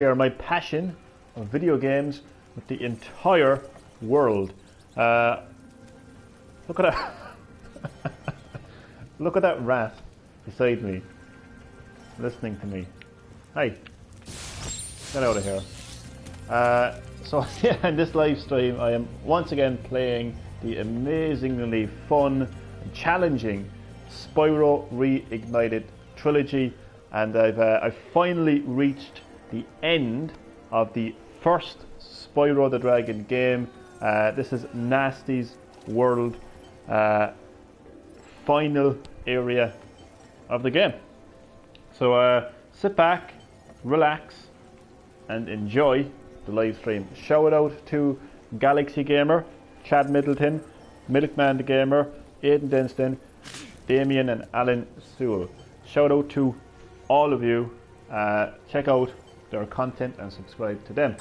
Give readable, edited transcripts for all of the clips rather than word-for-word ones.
share my passion of video games with the entire world. Look at that. Look at that rat beside me, listening to me. Hey, get out of here. So yeah, in this live stream I am once again playing the amazingly fun and challenging Spyro Reignited Trilogy, and I've finally reached the end of the first Spyro the Dragon game. This is Gnasty's world, final area of the game. So sit back, relax, and enjoy the live stream. Shout out to Galaxy Gamer, Chad Middleton, Milkman the Gamer, Aidan Denston, Damien and Alan Sewell. Shout out to all of you. Check out their content and subscribe to them.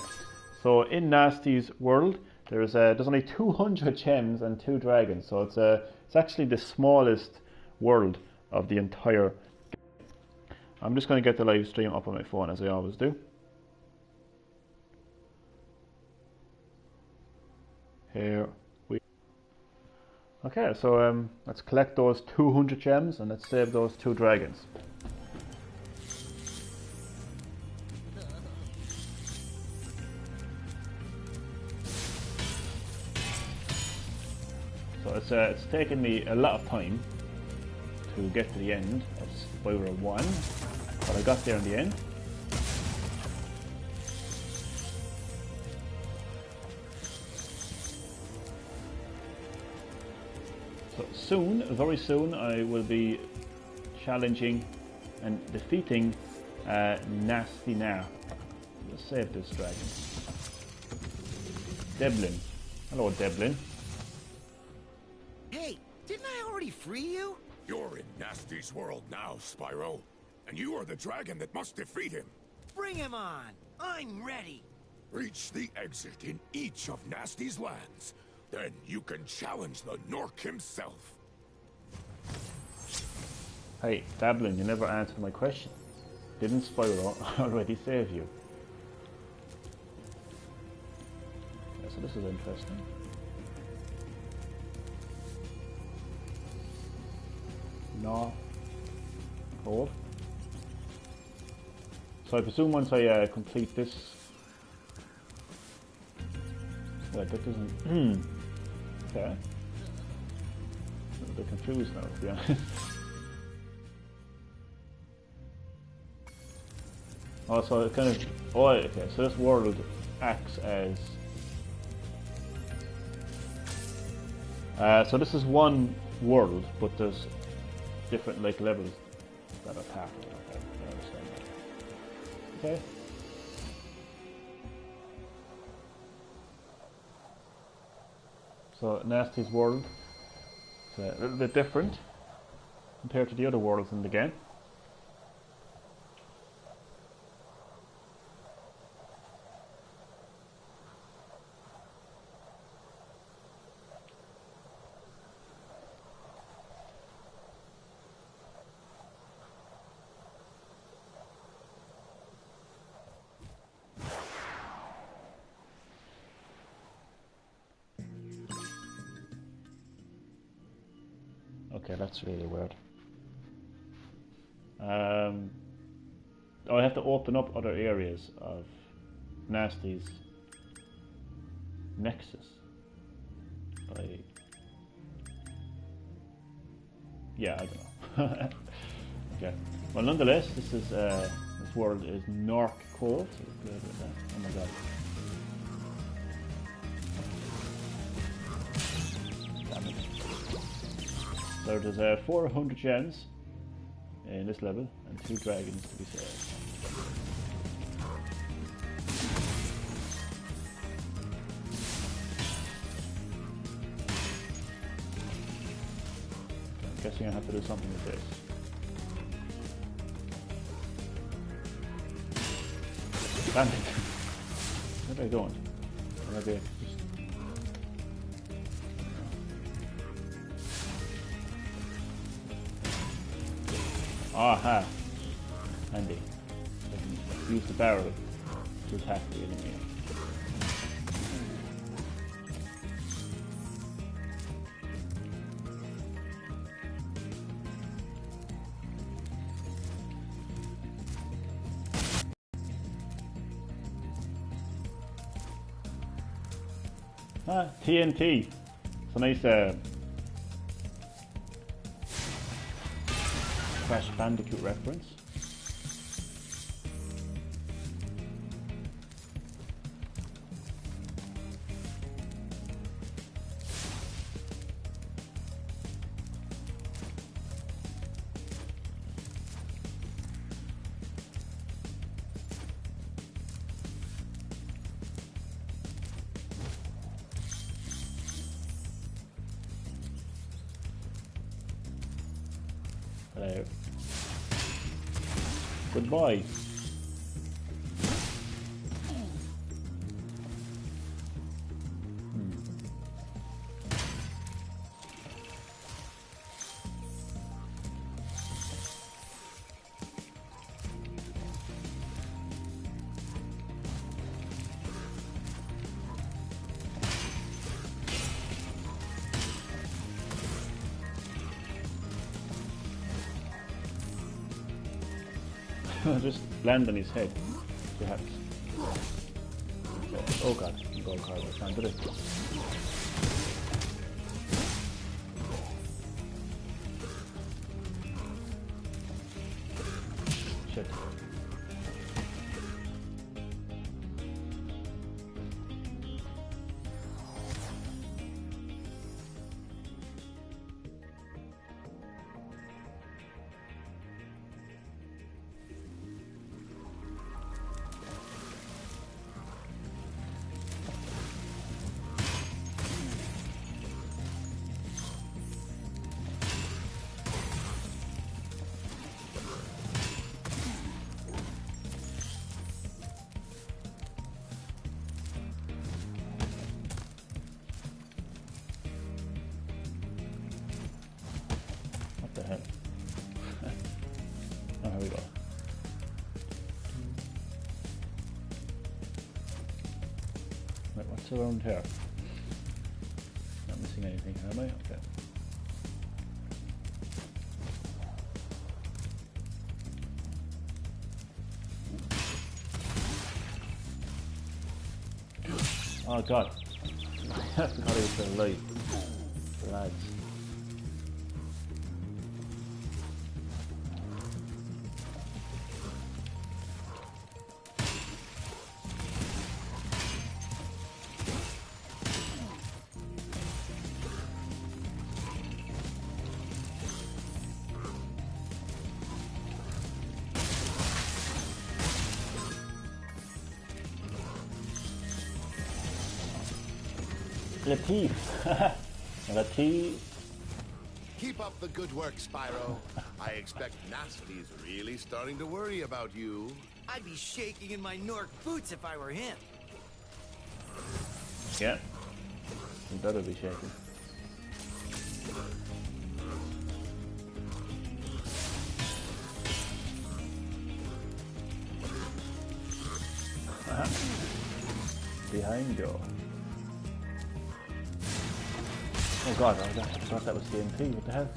So in Gnasty's world, there's only 200 gems and 2 dragons. So it's actually the smallest world of the entire game. I'm just going to get the live stream up on my phone as I always do. Here we. Okay, so let's collect those 200 gems and let's save those 2 dragons. So it's taken me a lot of time to get to the end of Spyro 1, but I got there in the end. So soon, very soon, I will be challenging and defeating Gnasty now. Let's save this dragon. Devlin. Hello, Devlin. Hey, didn't I already free you? You're in Gnasty's world now, Spyro. And you are the dragon that must defeat him. Bring him on! I'm ready! Reach the exit in each of Gnasty's lands. Then you can challenge the Nork himself. Hey, Devlin, you never answered my question. Didn't Spyro already save you? Yeah, so this is interesting. No. Hold. So I presume once I complete this... Wait, that doesn't... Okay. I'm a bit confused now, to be honest. Oh, so it kind of... Oh, okay, so this world acts as... so this is one world, but there's different like levels that are part of it. Okay, I understand that. Okay. So Gnasty's world is a little bit different compared to the other worlds in the game. Okay, that's really weird. I have to open up other areas of Gnasty's nexus by... Yeah, I don't know. Okay. Well, nonetheless, this is this world is Nork Cold. So let's play with that. Oh my god. So there's 400 gems in this level and 2 dragons to be saved. I'm guessing I have to do something with this. Damn it! Maybe I don't. Maybe I just... Aha! Handy. Use the barrel. to attack the enemy. Ah, TNT. It's a nice Crash Bandicoot reference. Hello. Goodbye. Just land on his head, perhaps. Oh god, gold card, I can't do it. Shit. The hell? Oh, here we go. Right, what's around here? Not missing anything, am I? Okay. Oh god. I forgot he was still alive. Lads. Latif. Latif. Keep up the good work, Spyro. I expect Gnasty's really starting to worry about you. I'd be shaking in my Nork boots if I were him. Yeah. You better be shaking. Behind you. Oh god, I thought that was TNT, what the hell?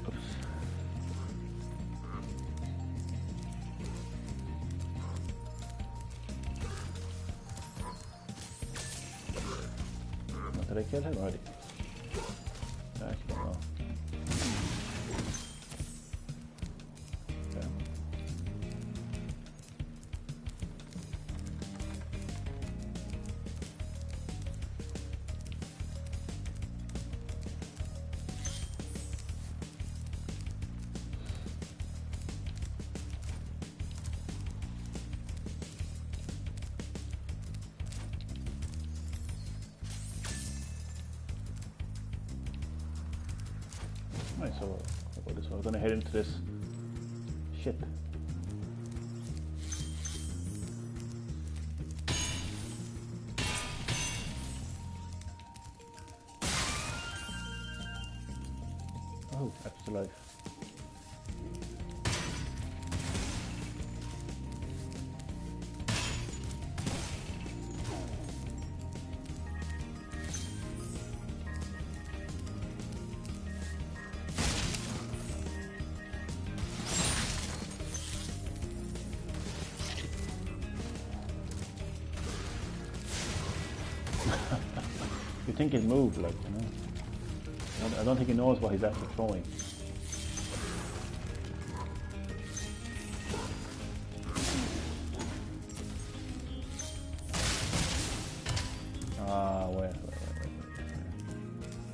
Oops. What, did I kill him already? I actually don't know. Okay. Right, so what is, we're going to head into this ship. Oh, extra life. think he'll move, like, you know. I don't think he knows what he's actually throwing.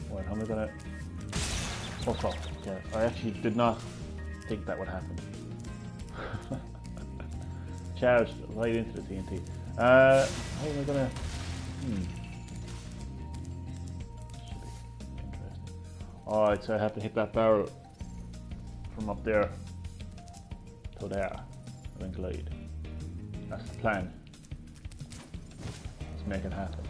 Wait, how am I gonna... Oh fuck, yeah, I actually did not think that would happen. Charged right into the TNT. How am I gonna... Should be interesting. Alright, so I have to hit that barrel from up there to there, and then glide. That's the plan. Let's make it happen.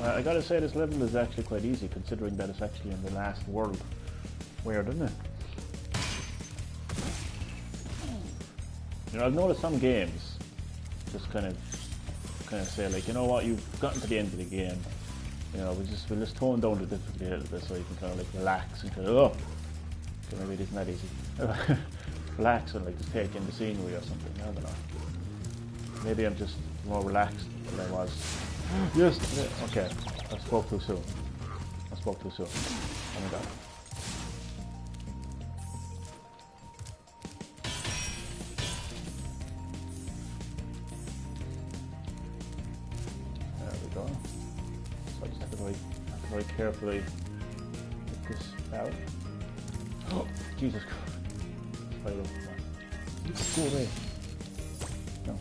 I gotta say this level is actually quite easy considering that it's actually in the last world. Weird, isn't it? You know, I've noticed some games just kind of say like, you know what, you've gotten to the end of the game. You know, we'll just tone down the difficulty a little bit so you can kind of like relax and kind of, oh, okay, maybe it isn't that easy. Relax and like just take in the scenery or something. I don't know. Maybe I'm just more relaxed than I was. Yes. Okay. I spoke too soon. Oh my god. There we go. So I just have to very carefully get this out. Oh, Jesus Christ. Spyro. Go away. No.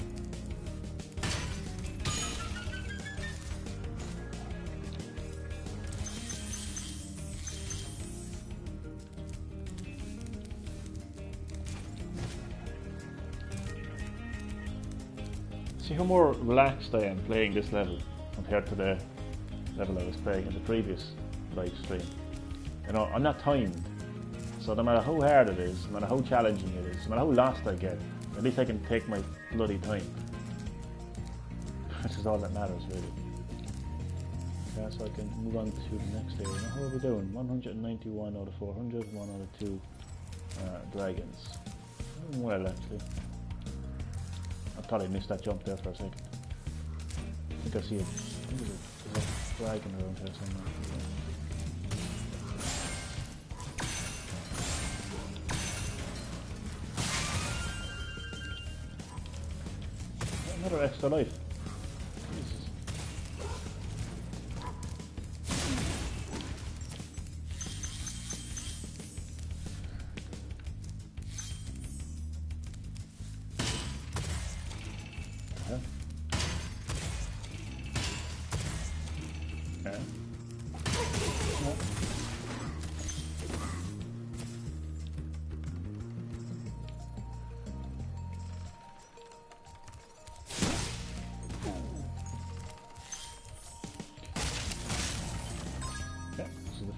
See how more relaxed I am playing this level compared to the level I was playing in the previous live stream. You know, I'm not timed, so no matter how hard it is, no matter how challenging it is, no matter how lost I get, at least I can take my bloody time. Which is all that matters, really. Yeah, so I can move on to the next area. Now, how are we doing? 191 out of 400, 1 out of 2 dragons. Well, actually. I thought I missed that jump there for a second. I think I see it. I think there's a dragon around here somewhere. Another extra life. Jesus.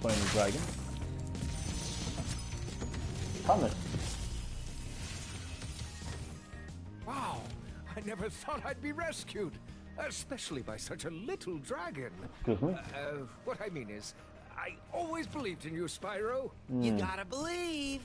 Final dragon. Thomas. Wow, I never thought I'd be rescued, especially by such a little dragon. Excuse me? What I mean is, I always believed in you, Spyro. You gotta believe.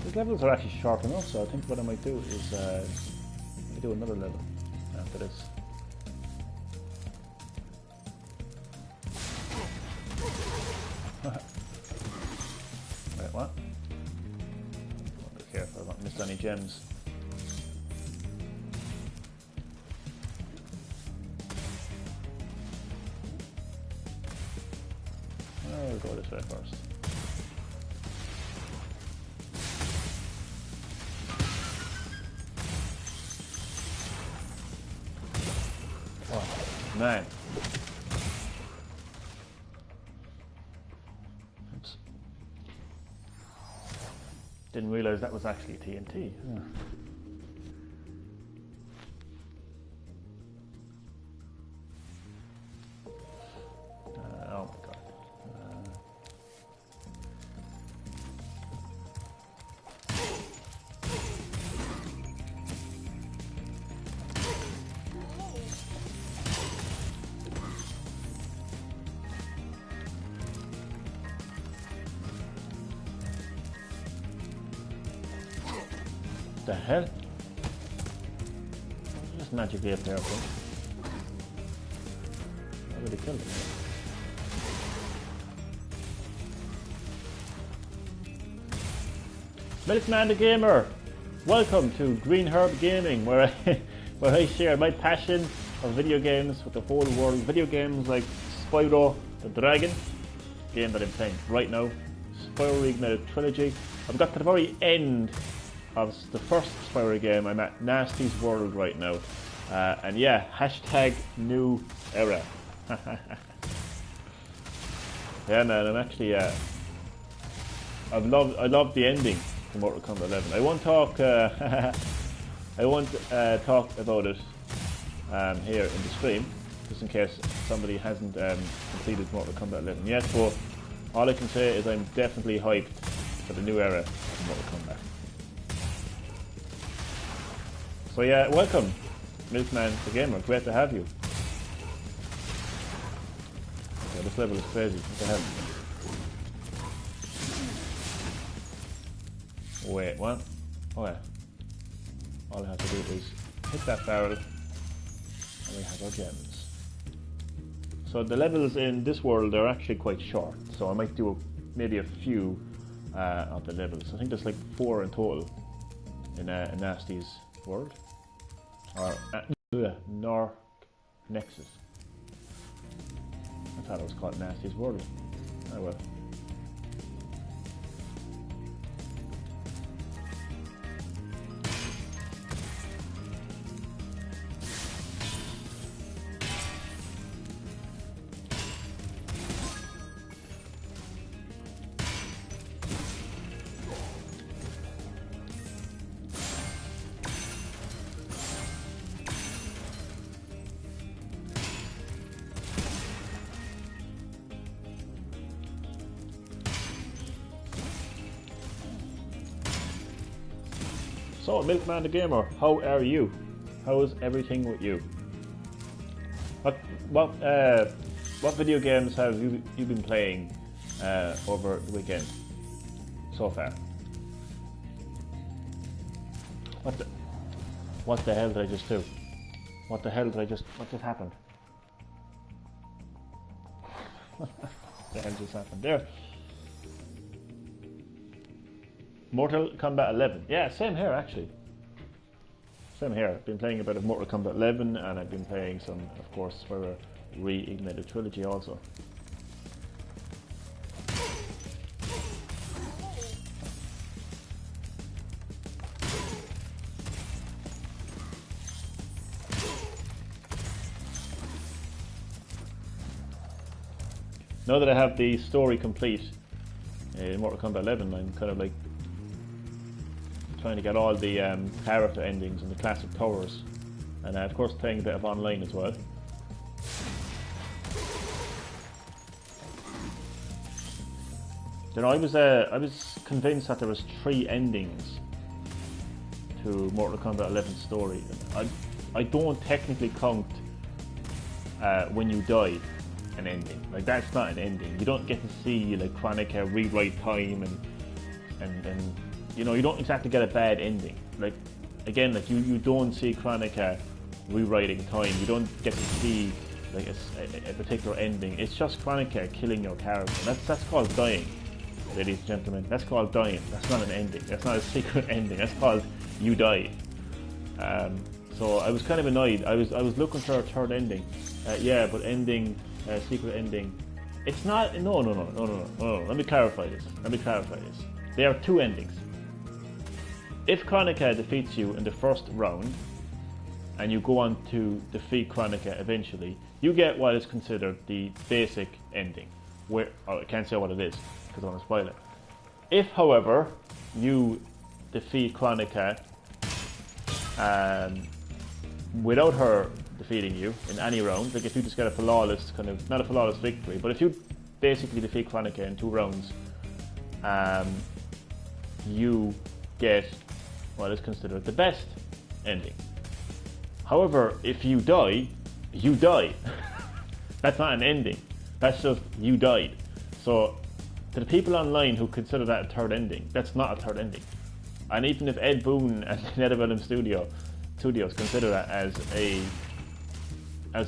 These levels are actually short enough, so I think what I might do is do another level after this. Wait, what? Be careful, I don't miss any gems. I'll go this way first. Man. Oops. Didn't realize that was actually TNT. What the hell? Just magically appear from. I would have killed him. Milkman the Gamer! Welcome to Green Herb Gaming, where I share my passion of video games with the whole world. Video games like Spyro the Dragon, game that I'm playing right now, Spyro Reignited Trilogy. I've got to the very end of the first Spyro game. I'm at Gnasty's world right now. And yeah, hashtag new era. Yeah man, I'm actually, I love the ending to Mortal Kombat 11. I won't talk, talk about it here in the stream, just in case somebody hasn't completed Mortal Kombat 11 yet, but all I can say is I'm definitely hyped for the new era of Mortal Kombat. So yeah, welcome, Milkman the Gamer, great to have you. Yeah, this level is crazy, what the hell? Wait, what? Oh yeah. All I have to do is hit that barrel and we have our gems. So the levels in this world are actually quite short, so I might do maybe a few of the levels. I think there's like 4 in total in Gnasty's world. Or North Nexus. I thought it was called Gnasty's world. Oh well. So, Milkman the Gamer, how are you? How is everything with you? What video games have you been playing over the weekend so far? What the hell did I just do? What just happened? What the hell just happened there? Mortal Kombat 11. Yeah, same here actually. Same here. I've been playing a bit of Mortal Kombat 11 and I've been playing some, of course, Spyro Reignited Trilogy also. Now that I have the story complete in Mortal Kombat 11, I'm kind of like trying to get all the character endings and the classic towers, and of course playing a bit of online as well. You know, I was convinced that there was 3 endings to Mortal Kombat 11 story. I don't technically count when you die an ending. Like, that's not an ending. You don't get to see like Kronika rewrite time and you know, you don't exactly get a bad ending. Like, again, like you don't see Kronika rewriting time. You don't get to see like a particular ending. It's just Kronika killing your character. That's called dying, ladies and gentlemen. That's called dying. That's not an ending. That's not a secret ending. That's called you die. So I was kind of annoyed. I was looking for a third ending. Yeah, but ending, secret ending. It's not. No. Let me clarify this. There are 2 endings. If Kronika defeats you in the first round, and you go on to defeat Kronika eventually, you get what is considered the basic ending. Where I can't say what it is because I want to spoil it. If, however, you defeat Kronika without her defeating you in any round, like if you just get a flawless kind of, not a flawless victory, but if you basically defeat Kronika in 2 rounds, you get what is considered the best ending. However, if you die, you die. That's not an ending. That's just you died. So to the people online who consider that a third ending, that's not a third ending. And even if Ed Boon and NetherRealm Studios consider that as a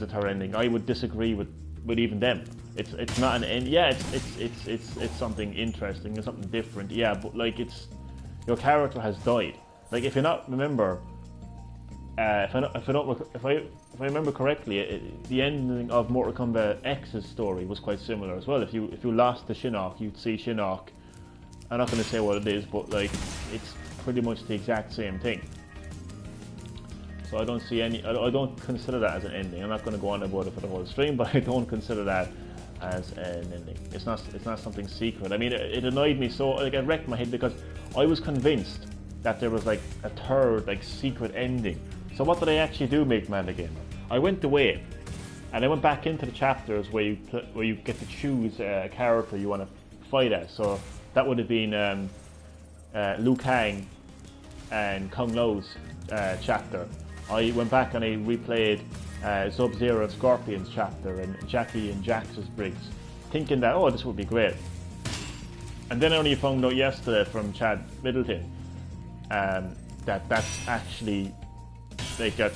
third ending, I would disagree with even them. It's not an end. Yeah, it's something interesting, it's something different. Yeah, but like your character has died. Like if you not remember, if I remember correctly, the ending of Mortal Kombat X's story was quite similar as well. If you lost to Shinnok, you'd see Shinnok. I'm not going to say what it is, but like it's pretty much the exact same thing. So I don't see any. I don't consider that as an ending. I'm not going to go on about it for the whole stream, but I don't consider that as an ending. It's not something secret. I mean, it annoyed me so. Like, it wrecked my head because I was convinced that there was like a third, like, secret ending. So what did I actually do, Man the Gamer? I went away, and I went back into the chapters where you get to choose a character you want to fight as. So that would have been Liu Kang and Kung Lao's chapter. I went back and I replayed Sub-Zero and Scorpion's chapter and Jackie and Jax's Briggs, thinking that, oh, this would be great. And then I only found out yesterday from Chad Middleton that that's actually like that,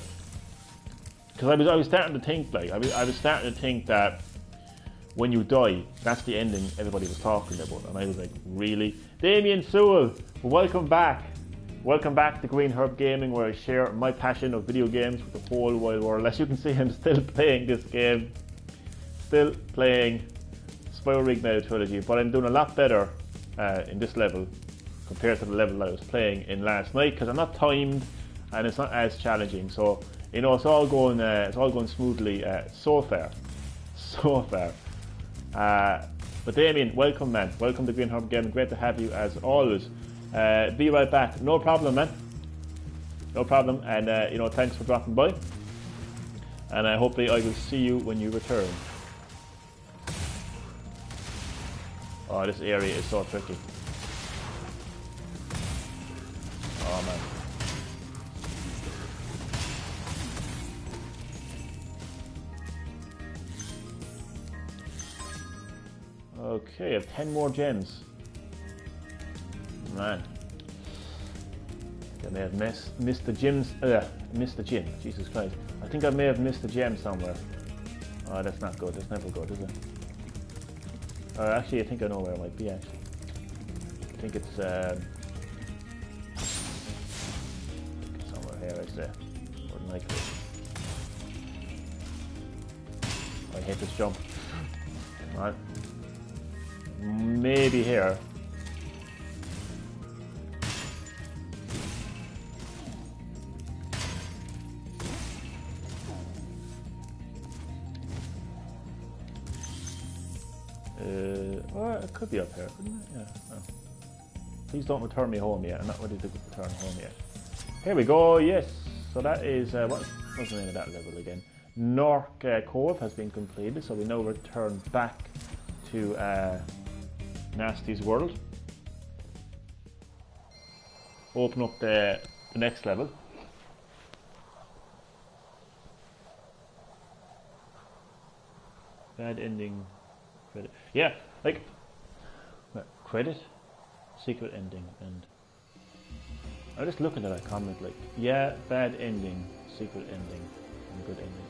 because I was starting to think, like I was starting to think that when you die, that's the ending everybody was talking about, and I was like, really? Damien Sewell, welcome back. Welcome back to Green Herb Gaming, where I share my passion of video games with the whole wide world. As you can see, I'm still playing this game. Still playing Spyro Reignited Trilogy, but I'm doing a lot better in this level compared to the level I was playing in last night, because I'm not timed and it's not as challenging. So, you know, it's all going smoothly so far. So far. But Damien, welcome, man. Welcome to Green Herb Gaming. Great to have you as always. Be right back. No problem, man. No problem. And you know, thanks for dropping by. And hopefully I will see you when you return. Oh, this area is so tricky. Oh man. Okay, I have 10 more gems. Man, I may have missed the gems. Missed the gem. Jesus Christ! I think I may have missed the gem somewhere. Oh, that's not good. That's never good, is it? Actually, I think I know where it might be. Actually, I think it's somewhere here. I say, more than likely. I hate this jump. All right, maybe here. Or it could be up here, couldn't it? Yeah. No. Please don't return me home yet. I'm not ready to return home yet. Here we go. Yes. So that is what's the name of that level again? Nork Cove has been completed. So we now return back to Gnasty's world. Open up the next level. Bad ending. Credit. Yeah, like credit, secret ending, and I'm just looking at that comment like, yeah, bad ending, secret ending, and good ending.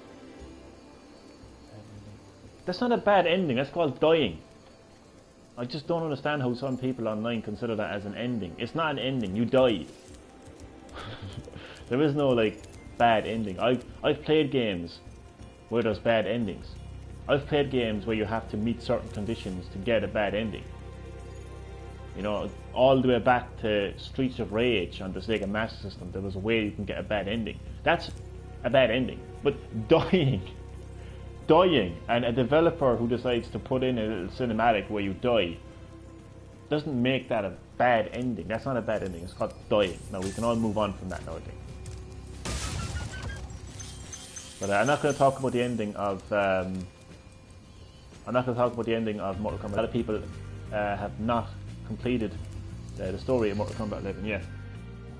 Bad ending. That's not a bad ending. That's called dying. I just don't understand how some people online consider that as an ending. It's not an ending. You died. There is no like bad ending. I've played games where there's bad endings. I've played games where you have to meet certain conditions to get a bad ending. You know, all the way back to Streets of Rage on the Sega Master System, there was a way you can get a bad ending. That's a bad ending. But dying, and a developer who decides to put in a little cinematic where you die, doesn't make that a bad ending. That's not a bad ending. It's called dying. Now we can all move on from that now, I think. But I'm not going to talk about the ending of. I'm not going to talk about the ending of Mortal Kombat. A lot of people have not completed the story of Mortal Kombat 11 yet.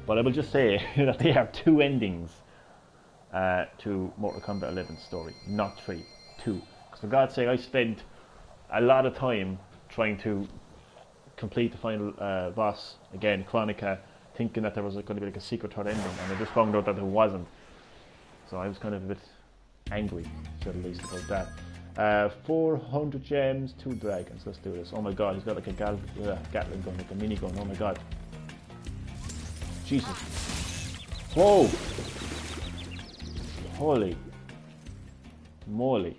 But I will just say that there are 2 endings to Mortal Kombat 11's story, not 3, 2. Because for God's sake, I spent a lot of time trying to complete the final boss, again, Chronica, thinking that there was going to be like a secret third ending, and I just found out that there wasn't. So I was kind of a bit angry, to say the least, about that. 400 gems, 2 dragons. Let's do this. Oh my god, he's got like a Gatling gun, like a minigun. Oh my god. Jesus. Whoa! Holy moly.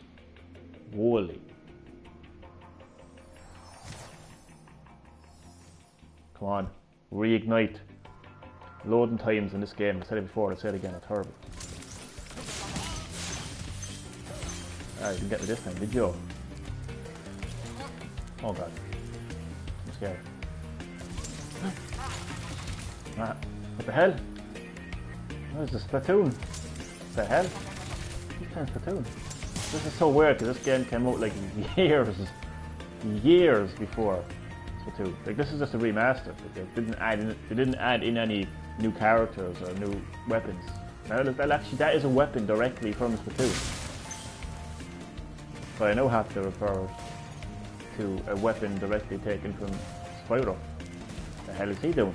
Woolly. Come on. Reignite. Loading times in this game. I said it before, I'll say it again, it's horrible. Ah, you didn't get me this time, did you? Oh god. I'm scared. Ah, what the hell? What is this? Splatoon? What the hell? Who's playing Splatoon? This is so weird because this game came out like years before Splatoon. Like this is just a remaster. Like, they didn't add in any new characters or new weapons. That is a weapon directly from Splatoon. But I know have to refer to a weapon directly taken from Spyro. What the hell is he doing?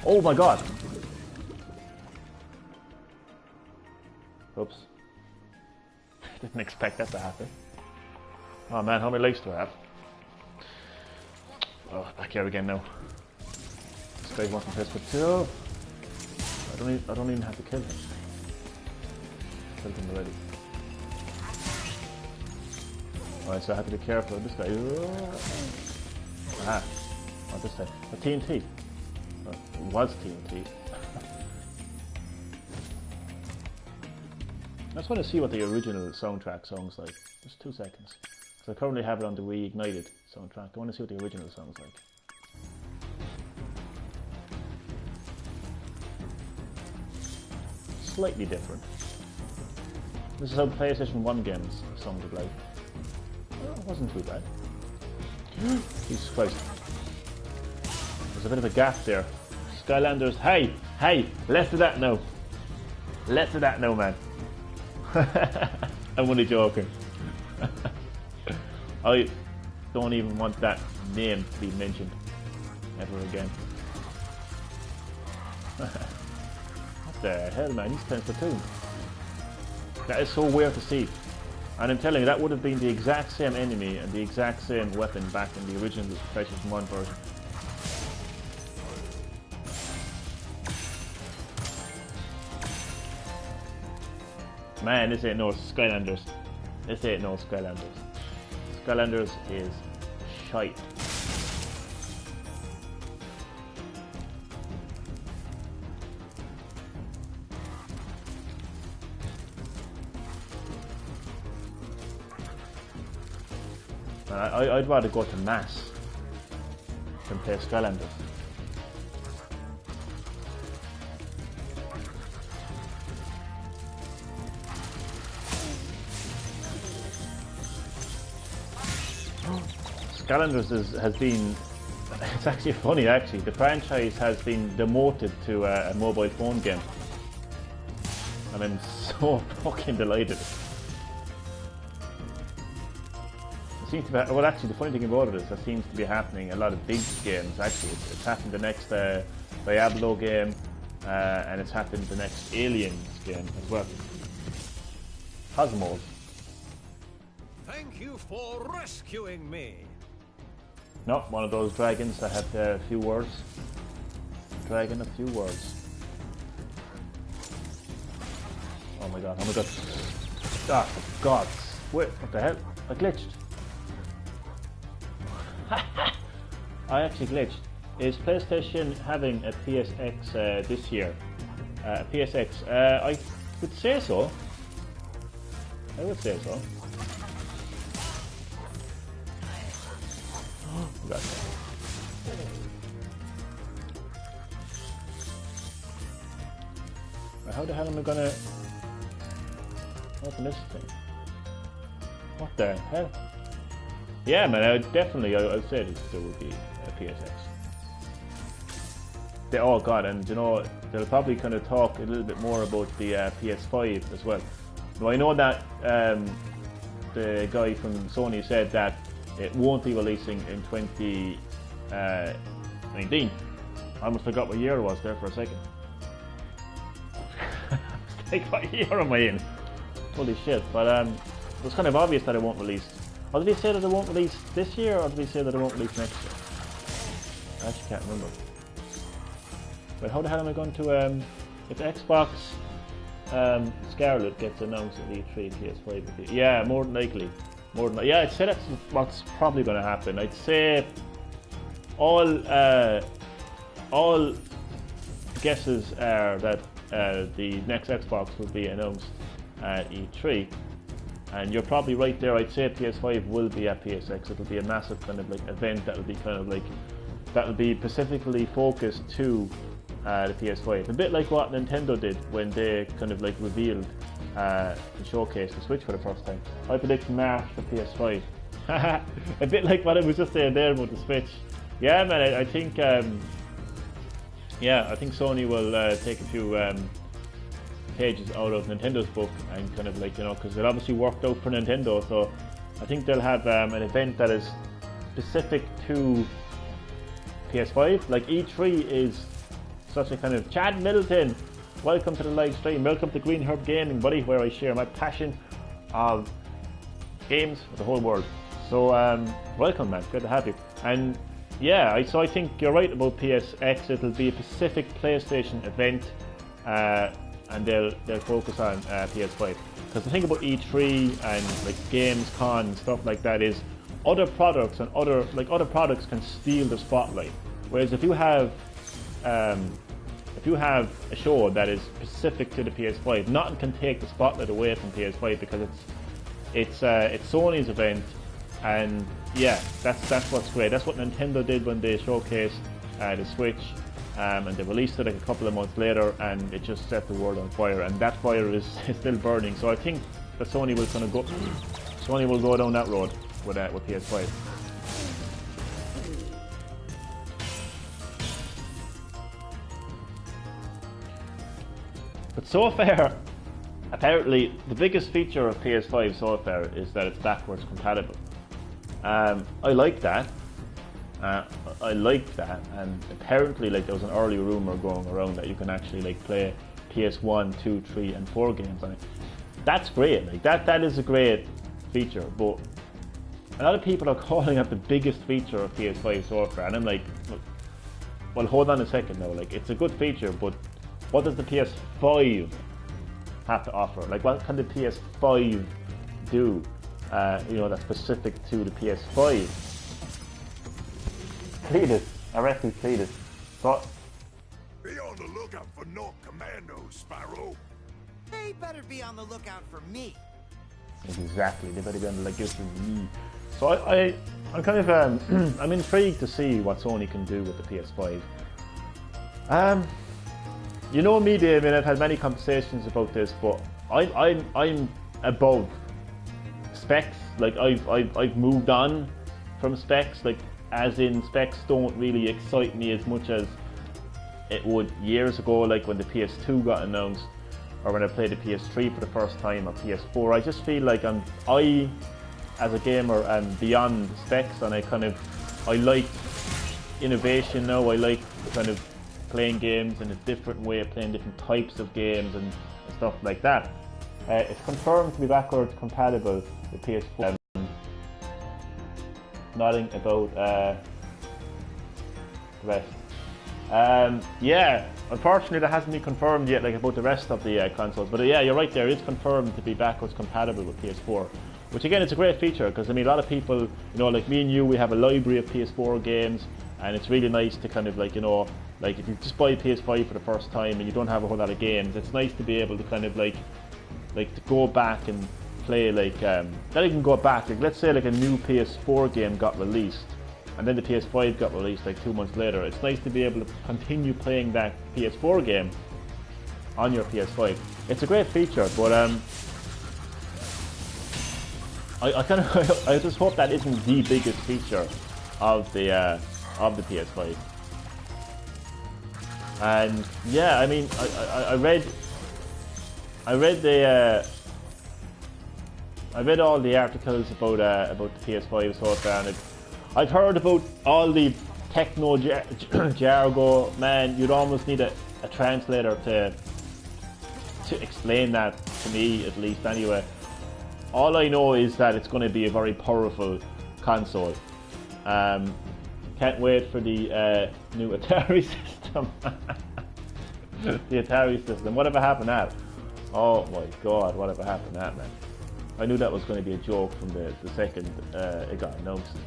Oh my god! Oops. Didn't expect that to happen. Oh man, how many lives do I have? Oh, back here again now. This guy wants to play Splatoon. I don't even have to kill him. Killed him already. Alright, so I have to be careful of this guy. Aha. Not this time. A TNT. Well, it was TNT. I just want to see what the original soundtrack sounds like. Just 2 seconds. Because I currently have it on the Reignited soundtrack. I want to see what the original sounds like. Slightly different. This is how PlayStation 1 games sounded like. Well, it wasn't too bad. Jesus Christ. There's a bit of a gap there. Skylanders, hey! Less of that now. Less of that now, man. I'm only joking. I don't even want that name to be mentioned ever again. What the hell, man? He's playing Splatoon. That is so weird to see. And I'm telling you, that would have been the exact same enemy and the exact same weapon back in the original PlayStation 1 version. Man, this ain't no Skylanders. This ain't no Skylanders. Skylanders is shite. I'd rather go to Mass than play Skylanders. Skylanders has been, it's actually funny actually, the franchise has been demoted to a mobile phone game. And I'm so fucking delighted. It seems to be, well actually the funny thing about it is that seems to be happening a lot of big games actually. It's happened the next Diablo game and it's happened the next Aliens game as well. Cosmos. Thank you for rescuing me. No, one of those dragons that have a few words. Dragon, a few words. Oh my god, oh my god. Ah, for God's. Wait, what the hell? I glitched. I actually glitched. Is PlayStation having a PSX this year? A PSX? I would say so. I would say so. Got that. How the hell am I gonna open this thing? What the hell? Yeah, man, I'd say there would be a PSX. Oh god, and you know, they'll probably kind of talk a little bit more about the PS5 as well. Now I know that the guy from Sony said that it won't be releasing in 2019. I almost forgot what year it was there for a second. Like, what year am I in? Holy shit! But it was kind of obvious that it won't release. Or did they say that it won't release this year, or did they say that it won't release next year? I actually can't remember. But how the hell am I going to if Xbox Scarlet gets announced at E3 PS5? Yeah, more than likely. Yeah, I'd say that's what's probably going to happen. I'd say all guesses are that the next Xbox will be announced at E3, and you're probably right there. I'd say PS5 will be at PSX. It'll be a massive kind of like event that will be kind of like specifically focused to the PS5, a bit like what Nintendo did when they kind of like revealed and showcased the Switch for the first time. I predict March for PS5. A bit like what I was just saying there about the Switch. Yeah, man, I think I think Sony will take a few pages out of Nintendo's book and kind of like, you know, because it obviously worked out for Nintendo, so I think they'll have an event that is specific to PS5. Like E3 is such a kind of Chad Middleton. Welcome to the live stream. Welcome to Green Herb Gaming, buddy, where I share my passion of games with the whole world. So welcome, man. Good to have you. And yeah, so I think you're right about PSX. It'll be a specific PlayStation event, and they'll focus on PS5. Because the thing about E3 and like Gamescom and stuff like that is other products and other products can steal the spotlight. Whereas if you have a show that is specific to the PS5, nothing can take the spotlight away from PS5 because it's Sony's event, and yeah, that's what's great. That's what Nintendo did when they showcased the Switch, and they released it like a couple of months later, and it just set the world on fire, and that fire is still burning. So I think that Sony will go down that road with PS5. But so far, apparently, the biggest feature of PS5 so far is that it's backwards compatible. I like that. And apparently, like, there was an early rumor going around that you can actually like play PS1, 2, 3, and 4 games on it. That's great. Like that is a great feature. But a lot of people are calling it the biggest feature of PS5 so far, and I'm like, well, hold on a second now. Like, it's a good feature, but what does the PS5 have to offer? Like, what can the PS5 do? You know, that's specific to the PS5. Cletus, I reckon Cletus. So, Be on the lookout for North Commandos, Spyro. They better be on the lookout for me. exactly, they better be on the like this with me. So I'm kind of I'm intrigued to see what Sony can do with the PS5. You know me, Dave, and I've had many conversations about this, but I'm above specs. Like I've moved on from specs. Like, as in, specs don't really excite me as much as it would years ago. Like when the PS2 got announced, or when I played the PS3 for the first time, or PS4. I just feel like I as a gamer am beyond specs, and I like innovation now. I like kind of playing games in a different way, playing different types of games and stuff like that. It's confirmed to be backwards compatible with PS4. Nothing about the rest. Yeah, unfortunately that hasn't been confirmed yet, like about the rest of the consoles. But yeah, you're right, there is confirmed to be backwards compatible with PS4. Which again, it's a great feature, because I mean, a lot of people, you know, like me and you, we have a library of PS4 games, and it's really nice to kind of like, you know, like if you just buy a PS5 for the first time and you don't have a whole lot of games, it's nice to be able to kind of like to go back and play like, not even go back, like let's say like a new PS4 game got released, and then the PS5 got released like 2 months later. It's nice to be able to continue playing that PS4 game on your PS5. It's a great feature, but I just hope that isn't the biggest feature of the PS5. And yeah, I mean, I read the I read all the articles about the PS5 so far, and I've heard about all the techno jargon. Man, you'd almost need a translator to explain that to me, at least. Anyway, all I know is that it's going to be a very powerful console. Can't wait for the new Atari system. The Atari system. Whatever happened to that? Oh my God, whatever happened to that, man? I knew that was going to be a joke from the second it got announced.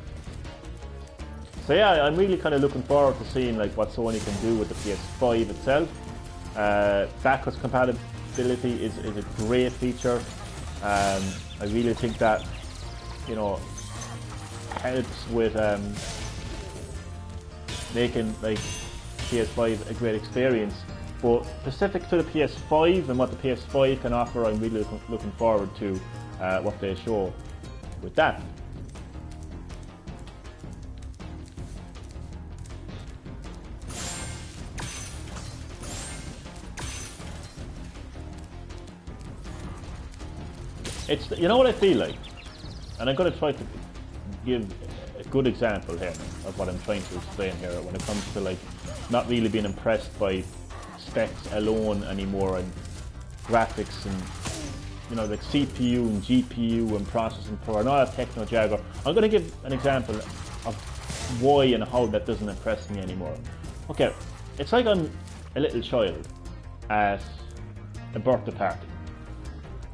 So yeah, I'm really kind of looking forward to seeing like what Sony can do with the PS5 itself. Backwards compatibility is a great feature. I really think that, you know, helps with making like PS5 a great experience. But specific to the PS5 and what the PS5 can offer, I'm really looking forward to what they show with that. It's, you know what I feel like, and I'm going to try to give a good example here of what I'm trying to explain here when it comes to like not really being impressed by specs alone anymore and graphics and, you know, like CPU and GPU and processing power and all that techno jargon. I'm going to give an example of why and how that doesn't impress me anymore. Okay, it's like I'm a little child at a birthday party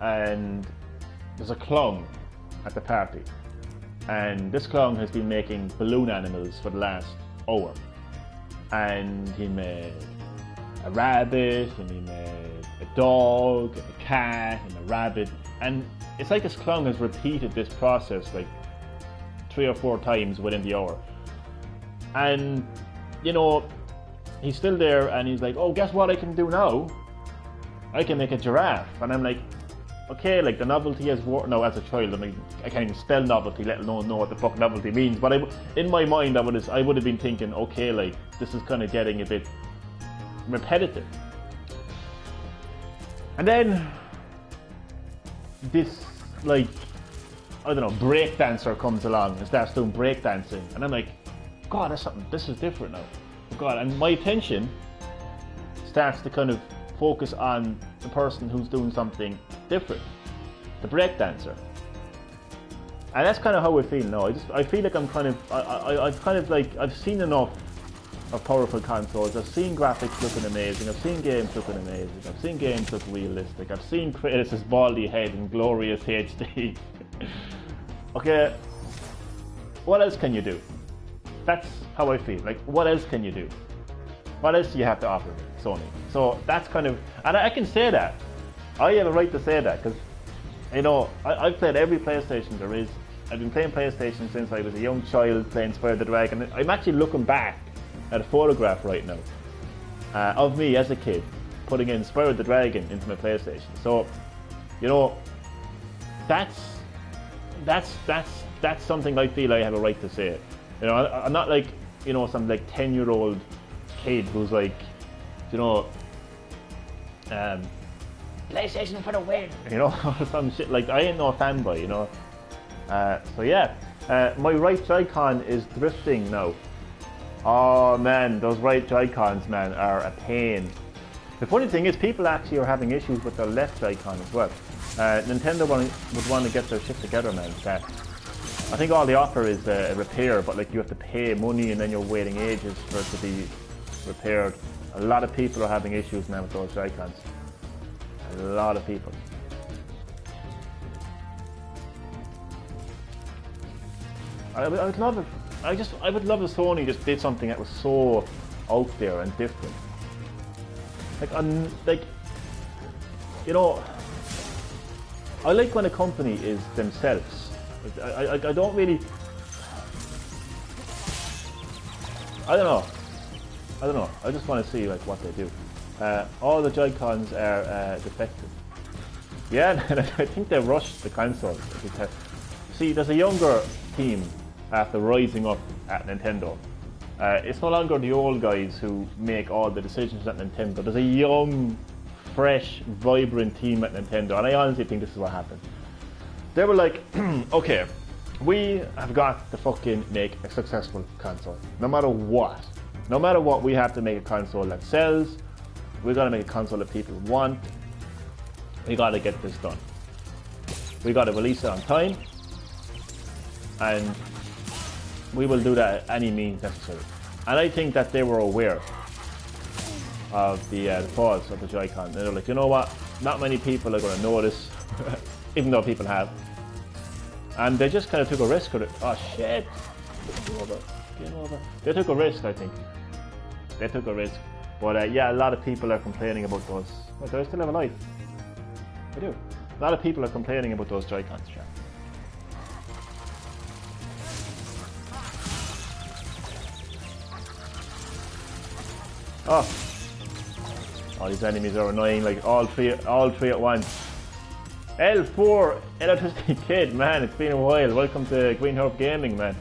and there's a clown at the party, and this clown has been making balloon animals for the last hour, and he made a rabbit, and he made a dog, and a cat, and a rabbit, and it's like this clown has repeated this process like 3 or 4 times within the hour. And, you know, he's still there and he's like, oh, guess what I can do now? I can make a giraffe. And I'm like, okay, like the novelty has worked. Now, as a child, I mean, I can't even spell novelty, let alone know what the fuck novelty means. But in my mind, I would have been thinking, okay, like this is kind of getting a bit repetitive. And then this, like, I don't know, breakdancer comes along and starts doing breakdancing, and I'm like, God, that's something. This is different now. God, and my attention starts to kind of focus on the person who's doing something different, the breakdancer. And that's kind of how I feel now. I feel like I'm kind of, I've seen enough of powerful consoles. I've seen graphics looking amazing. I've seen games looking amazing. I've seen games look realistic. I've seen Kratos' baldy head in glorious HD. Okay, what else can you do? That's how I feel. Like, what else can you do? What else do you have to offer me, Sony? So that's kind of, and I can say that. I have a right to say that because, you know, I've played every PlayStation there is. I've been playing PlayStation since I was a young child playing Spyro the Dragon. I'm actually looking back at a photograph right now of me as a kid putting in Spyro the Dragon into my PlayStation. So, you know, that's something I feel I have a right to say. You know, I'm not like, you know, some like 10-year-old kid who's like, you know, PlayStation for the win, you know, some shit. Like, I ain't no fanboy, you know. So yeah, my right Joy-Con is drifting now. Oh man, those right Joy-Cons, man, are a pain. The funny thing is, people actually are having issues with their left Joy-Con as well. Nintendo would want to get their shit together, man. I think all they offer is a repair, but like you have to pay money and then you're waiting ages for it to be repaired. A lot of people are having issues now with those Joy-Cons. A lot of people. I would love it. I would love if Sony just did something that was so out there and different. Like, you know, I like when a company is themselves. I don't really. I don't know. I just want to see like what they do. All the Joy-Cons are defective. Yeah, I think they rushed the console. See, there's a younger team after rising up at Nintendo. It's no longer the old guys who make all the decisions at Nintendo. There's a young, fresh, vibrant team at Nintendo, and I honestly think this is what happened. They were like, okay, we have got to fucking make a successful console. No matter what. No matter what, we have to make a console that sells. We gotta make a console that people want. We gotta get this done. We gotta release it on time. And we will do that at any means necessary. And I think that they were aware of the faults of the Joy-Con. They're like, you know what? Not many people are going to notice, even though people have. And they just kind of took a risk with it. Oh shit! Game over. They took a risk, I think. They took a risk. But yeah, a lot of people are complaining about those. Wait, do I still have a life? I do. A lot of people are complaining about those Joy-Cons, chat. Oh. All these enemies are annoying, like all three at once. L4 Electricity Kid, man, it's been a while. Welcome to Green Herb Gaming, man.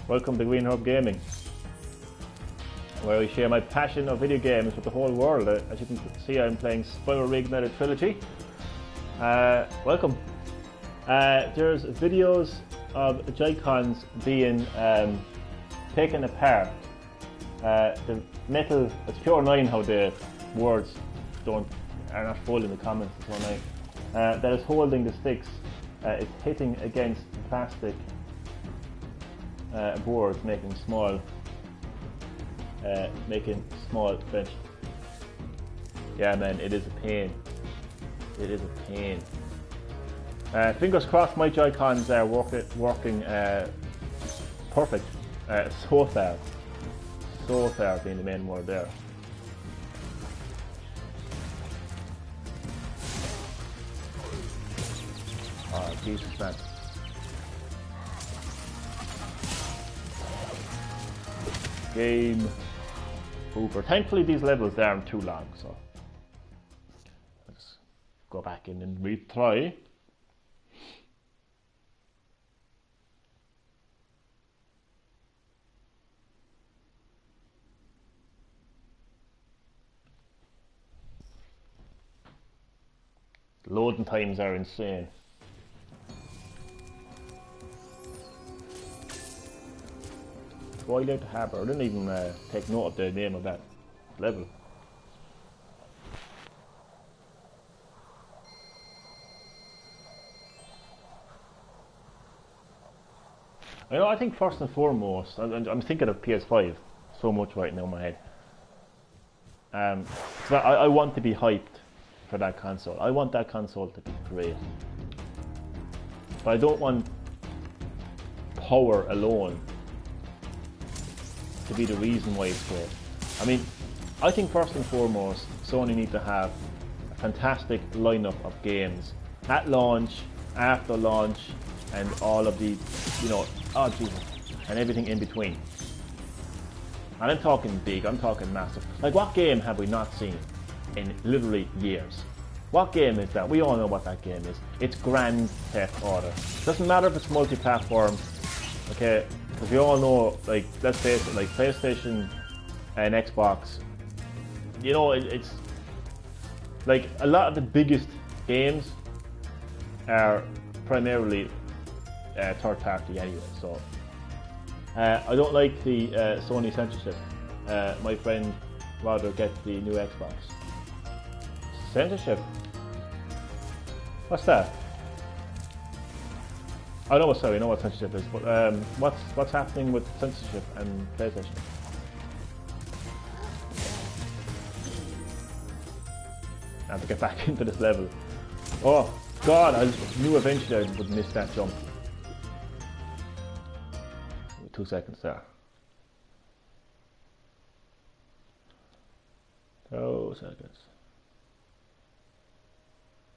Welcome to Green Herb Gaming, where I share my passion of video games with the whole world. As you can see, I'm playing Spyro Reignited Trilogy. Welcome. There's videos of Joy-Cons being taken apart. The metal, it's pure annoying how the words are not full in the comments. It's so annoying. That is holding the sticks. It's hitting against plastic boards, making small bench. Yeah, man, it is a pain. It is a pain. Fingers crossed, my Joy-Cons are working perfect so far. So far, being the main word there. Oh, Jesus, man. Game over. Thankfully, these levels they aren't too long, so let's go back in and retry. Loading times are insane. Twilight Harbour. I didn't even take note of the name of that level. You know, I think first and foremost, I'm thinking of PS5 so much right now in my head. So I want to be hyped for that console. I want that console to be great. But I don't want power alone to be the reason why it's great. I mean, I think first and foremost, Sony need to have a fantastic lineup of games at launch, after launch, and all of the, you know, oh Jesus, and everything in between. And I'm talking big, I'm talking massive. Like, what game have we not seen in literally years? What game is that? We all know what that game is. It's Grand Theft Auto. Doesn't matter if it's multi-platform, okay? Because we all know, like, let's face it, like PlayStation and Xbox, you know, it's like a lot of the biggest games are primarily third party anyway. So I don't like the Sony censorship. My friend rather get the new Xbox. Censorship? What's that? I know what censorship is, but what's happening with censorship and PlayStation? I have to get back into this level. Oh God, I knew eventually I would miss that jump. 2 seconds there. 2 seconds.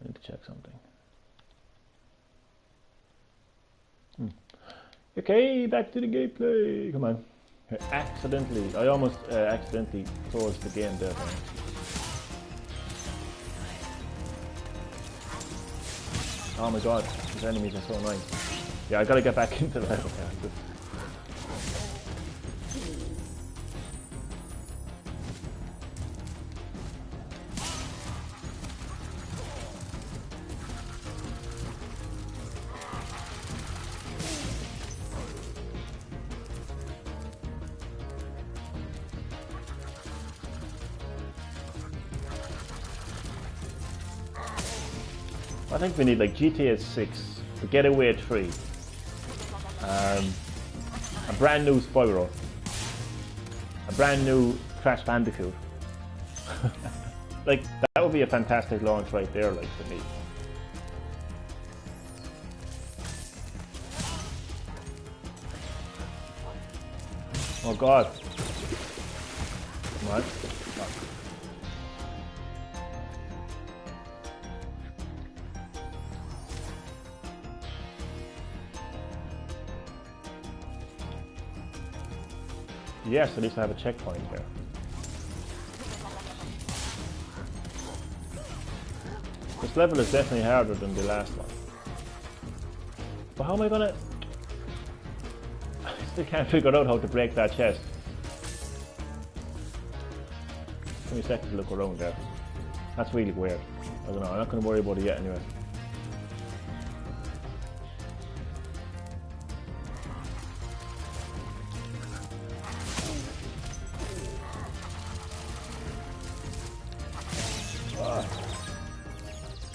I need to check something. Okay, back to the gameplay. Come on. I almost accidentally closed the game there. Oh my God, these enemies are so annoying. Yeah, I gotta get back into the level. I think we need like GTA 6, The Getaway 3, a brand new Spyro, a brand new Crash Bandicoot. Like, that would be a fantastic launch right there, like, for me. Oh god. Come on. Yes, at least I have a checkpoint here. This level is definitely harder than the last one. But how am I gonna... I still can't figure out how to break that chest. 20 seconds to look around there. That's really weird. I don't know, I'm not gonna worry about it yet anyway.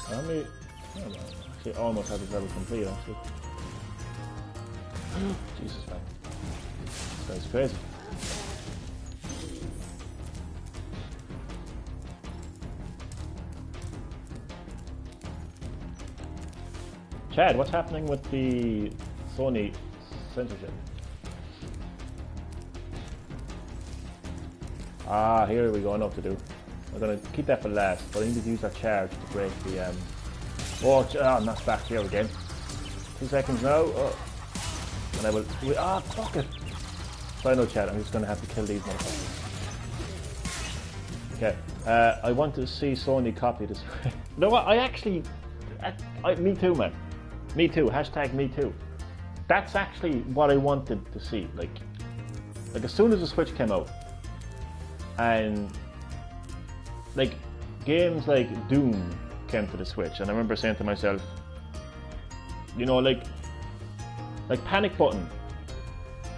How many? I don't know. Actually, almost had this level complete. Actually, Jesus man, this guy's crazy. Chad, what's happening with the Sony censorship? Ah, here we go. Enough to do. I'm gonna keep that for last, but I need to use that charge to break the oh, I'm not back here again. 2 seconds now. Oh. And I will. Fuck it. So I know, Chad. I'm just gonna have to kill these motherfuckers. Okay. I want to see Sony copy this. You know what? I actually. Me too, man. Me too. Hashtag me too. That's actually what I wanted to see. Like as soon as the Switch came out, and like games like Doom came to the Switch, and I remember saying to myself, you know, like Panic Button,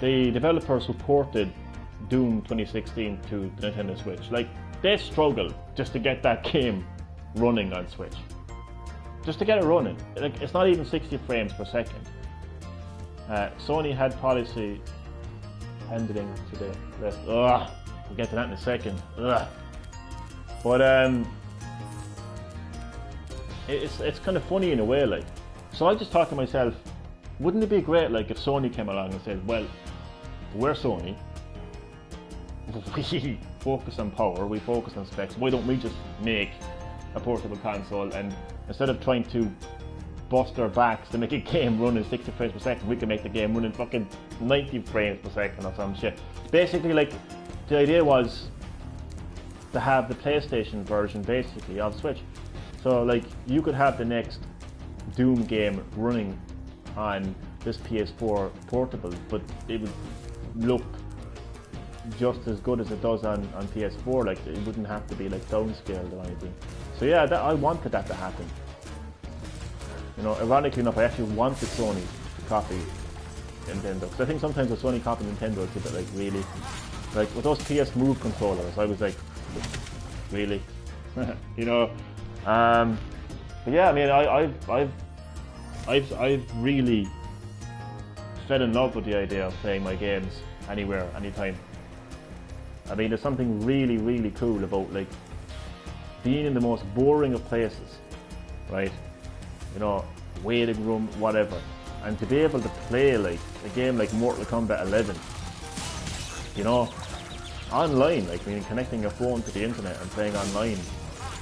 the developers who ported Doom 2016 to the Nintendo Switch, like they struggled just to get that game running on Switch, just to get it running. Like it's not even 60 frames per second. Sony had policy handling today. We'll get to that in a second. But it's kind of funny in a way, like. So I just thought to myself, wouldn't it be great, like, if Sony came along and said, well, we're Sony, we focus on power, we focus on specs, why don't we just make a portable console, and instead of trying to bust our backs to make a game run in 60 frames per second, we can make the game run in fucking 90 frames per second or some shit. Basically, like, the idea was to have the PlayStation version, basically, of Switch. So, like, you could have the next Doom game running on this PS4 portable, but it would look just as good as it does on PS4. Like, it wouldn't have to be like downscaled or anything. So yeah, I wanted that to happen. You know, ironically enough, I actually wanted Sony to copy Nintendo, because I think sometimes when Sony copy Nintendo, it's a bit like, really, like with those PS Move controllers, I was like, really, you know. But yeah, I mean, I've really fell in love with the idea of playing my games anywhere, anytime. I mean, there's something really, really cool about, like, being in the most boring of places, right? You know, waiting room, whatever, and to be able to play like a game like Mortal Kombat 11, you know, online, like, I mean, connecting your phone to the internet and playing online,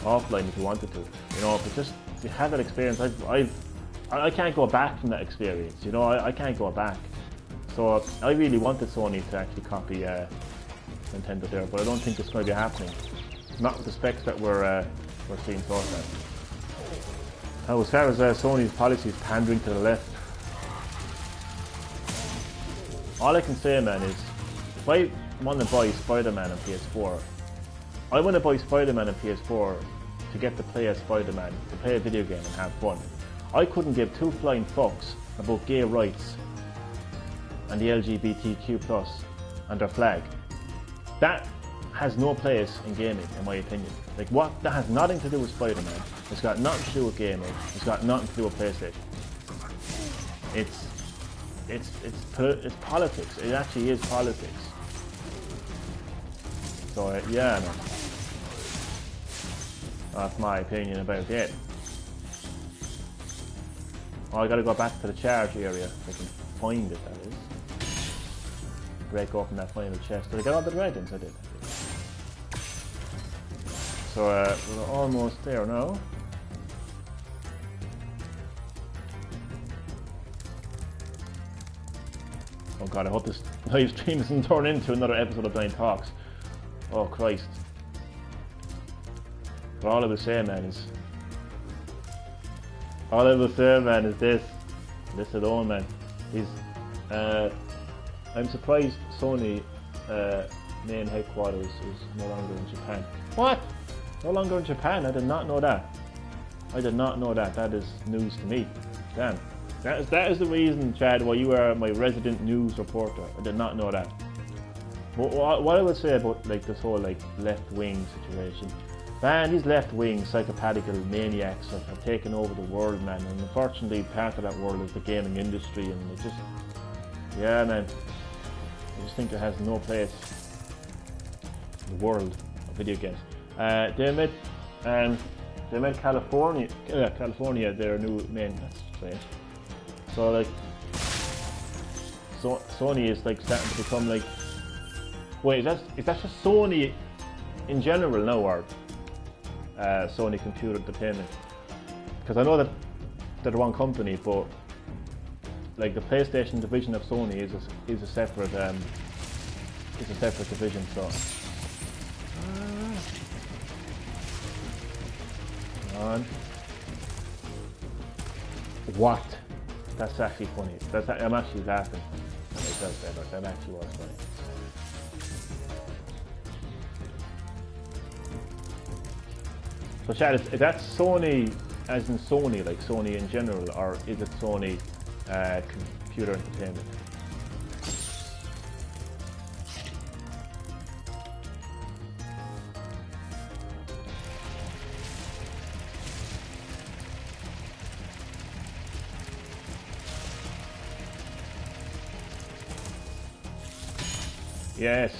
offline if you wanted to, you know, but just to have that experience, I can't go back from that experience, you know, I can't go back. So I really wanted Sony to actually copy Nintendo there, but I don't think it's going to be happening. Not with the specs that we're seeing so far. Now, as far as Sony's policies pandering to the left, all I can say, man, is if I want to buy Spider-Man on PS4, I want to buy Spider-Man on PS4 to get to play as Spider-Man, to play a video game and have fun. I couldn't give two flying fucks about gay rights and the LGBTQ+ and their flag. That has no place in gaming, in my opinion. Like, what? That has nothing to do with Spider-Man. It's got nothing to do with gaming. It's got nothing to do with PlayStation. It's politics. It actually is politics. So yeah, no. That's my opinion about it. Oh, I gotta go back to the charge area if I can find it, that is. Break open that final chest. Did I get all the dragons? I did. So we're almost there now. Oh god, I hope this live stream doesn't turn into another episode of Blind Talks. Oh Christ. But all I will say, man, is this alone, man. Is I'm surprised Sony main headquarters is no longer in Japan. What? No longer in Japan? I did not know that. I did not know that. That is news to me. Damn. That is the reason, Chad, why you are my resident news reporter. I did not know that. But what I would say about like this whole like left-wing situation, man, these left-wing psychopathical maniacs have taken over the world, man. And unfortunately, part of that world is the gaming industry, and it just, yeah, man. I just think it has no place in the world of video games. They made California their new main. That's strange. So like, Sony is like starting to become like. Wait, is that just Sony in general now, or Sony Computer Entertainment? Because I know that they're one company, but like the PlayStation division of Sony is a separate division. So. On. What? That's actually funny. I'm actually laughing. That actually was funny. So Chad, is that Sony as in Sony, like Sony in general, or is it Sony Computer Entertainment? Yes.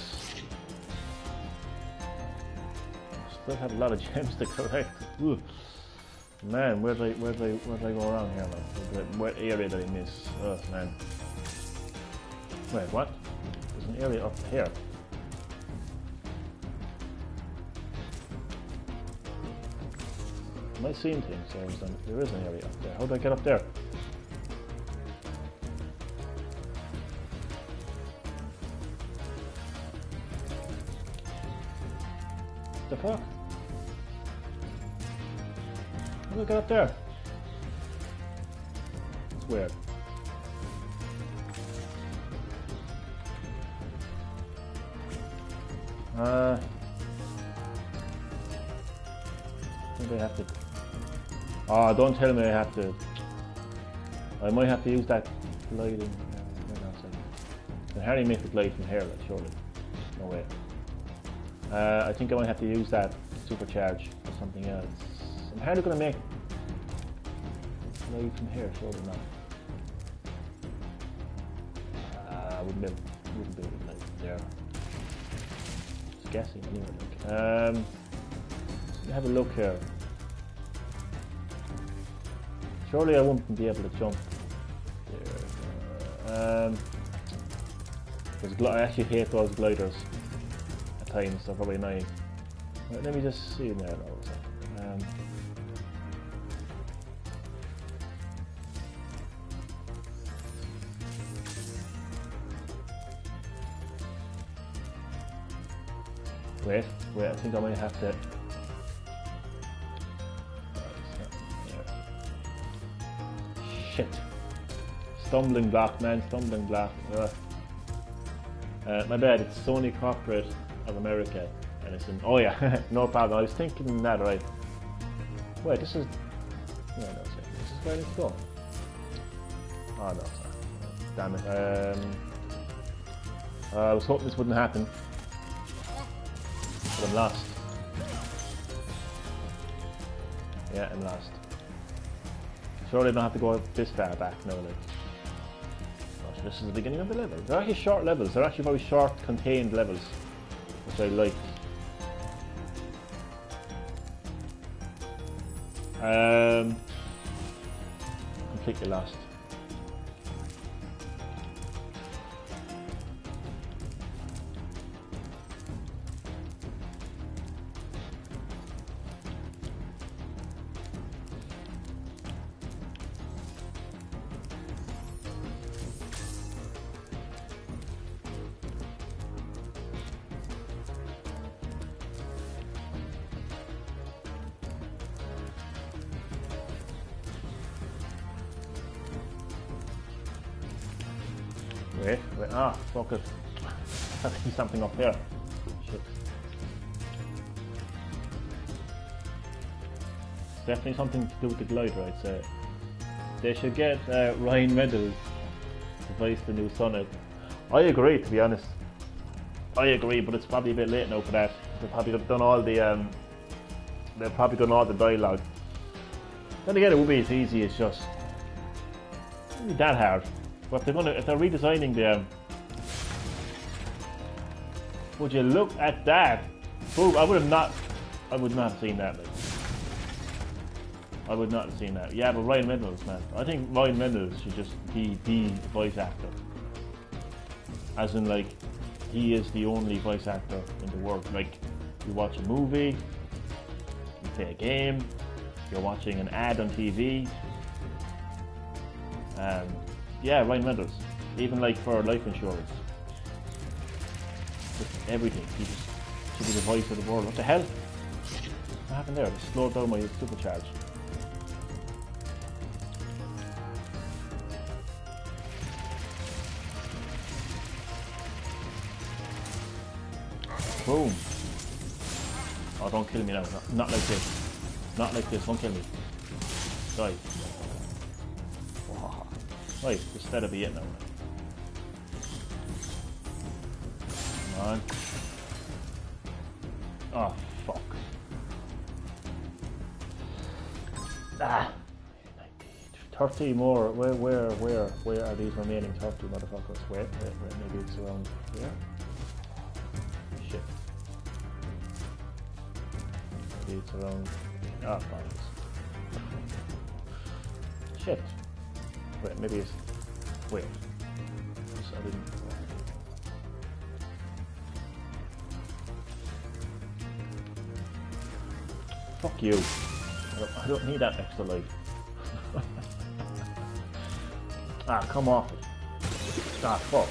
Still have a lot of gems to collect. Ooh. Man, where did I go wrong here, man? What area did I miss? Oh man. Wait, what? There's an area up here. Am I seeing things? There is an area up there. How do I get up there? The fuck? How do I get up there? It's weird. Maybe I have to. Oh, don't tell me I have to. I might have to use that gliding. I can hardly make the glide from here, like, surely. No way. I think I might have to use that supercharge or something else. I'm hardly going to make glide from here, surely not. I wouldn't be like there. Just guessing anyway. Like. Let me have a look here. Surely I won't be able to jump there. I actually hate those gliders at times, they're probably annoying. Right, let me just see now. Wait, I think I might have to. Shit. Stumbling block, man, stumbling block. My bad, it's Sony Corporate of America. And it's in. Oh, yeah, no problem. I was thinking that, right? Wait, this is. No, no, this is where it's going. Oh, no, sorry. Damn it. I was hoping this wouldn't happen. But I'm lost. Yeah, I'm lost. Surely I don't have to go this far back now, like. Oh, so this is the beginning of the level. They're actually short levels. They're actually very short, contained levels, which I like. Completely lost. Wait, ah, fuck it. There's something up there. Shit. It's definitely something to do with the glider, I'd say. They should get Ryan Reynolds to voice the new Sonic. I agree, to be honest. I agree, but it's probably a bit late now for that. They've probably done all the dialogue. Then again, it would be as easy as just. It wouldn't be that hard. But if they're redesigning the would you look at that? Boom, I would not have seen that, like. I would not have seen that. Yeah, but Ryan Reynolds, man. I think Ryan Reynolds should just be the voice actor. As in, like, he is the only voice actor in the world. Like, you watch a movie, you play a game, you're watching an ad on TV. Yeah, Ryan Reynolds. Even like for life insurance. Just everything. He just should be the voice of the world. What the hell? What happened there? I just slowed down my supercharge. Boom. Oh, don't kill me now. Not like this. Not like this. Don't kill me. Die. Right, this better be it now. Come on. Oh, fuck. Ah! 30 more. Where are these remaining 30 motherfuckers? Wait, maybe it's around here? Shit. Maybe it's around. Ah, fine. Shit. Wait, maybe it's. Wait. I didn't. Fuck you. I don't need that extra life. Ah, come off it. Ah, fuck.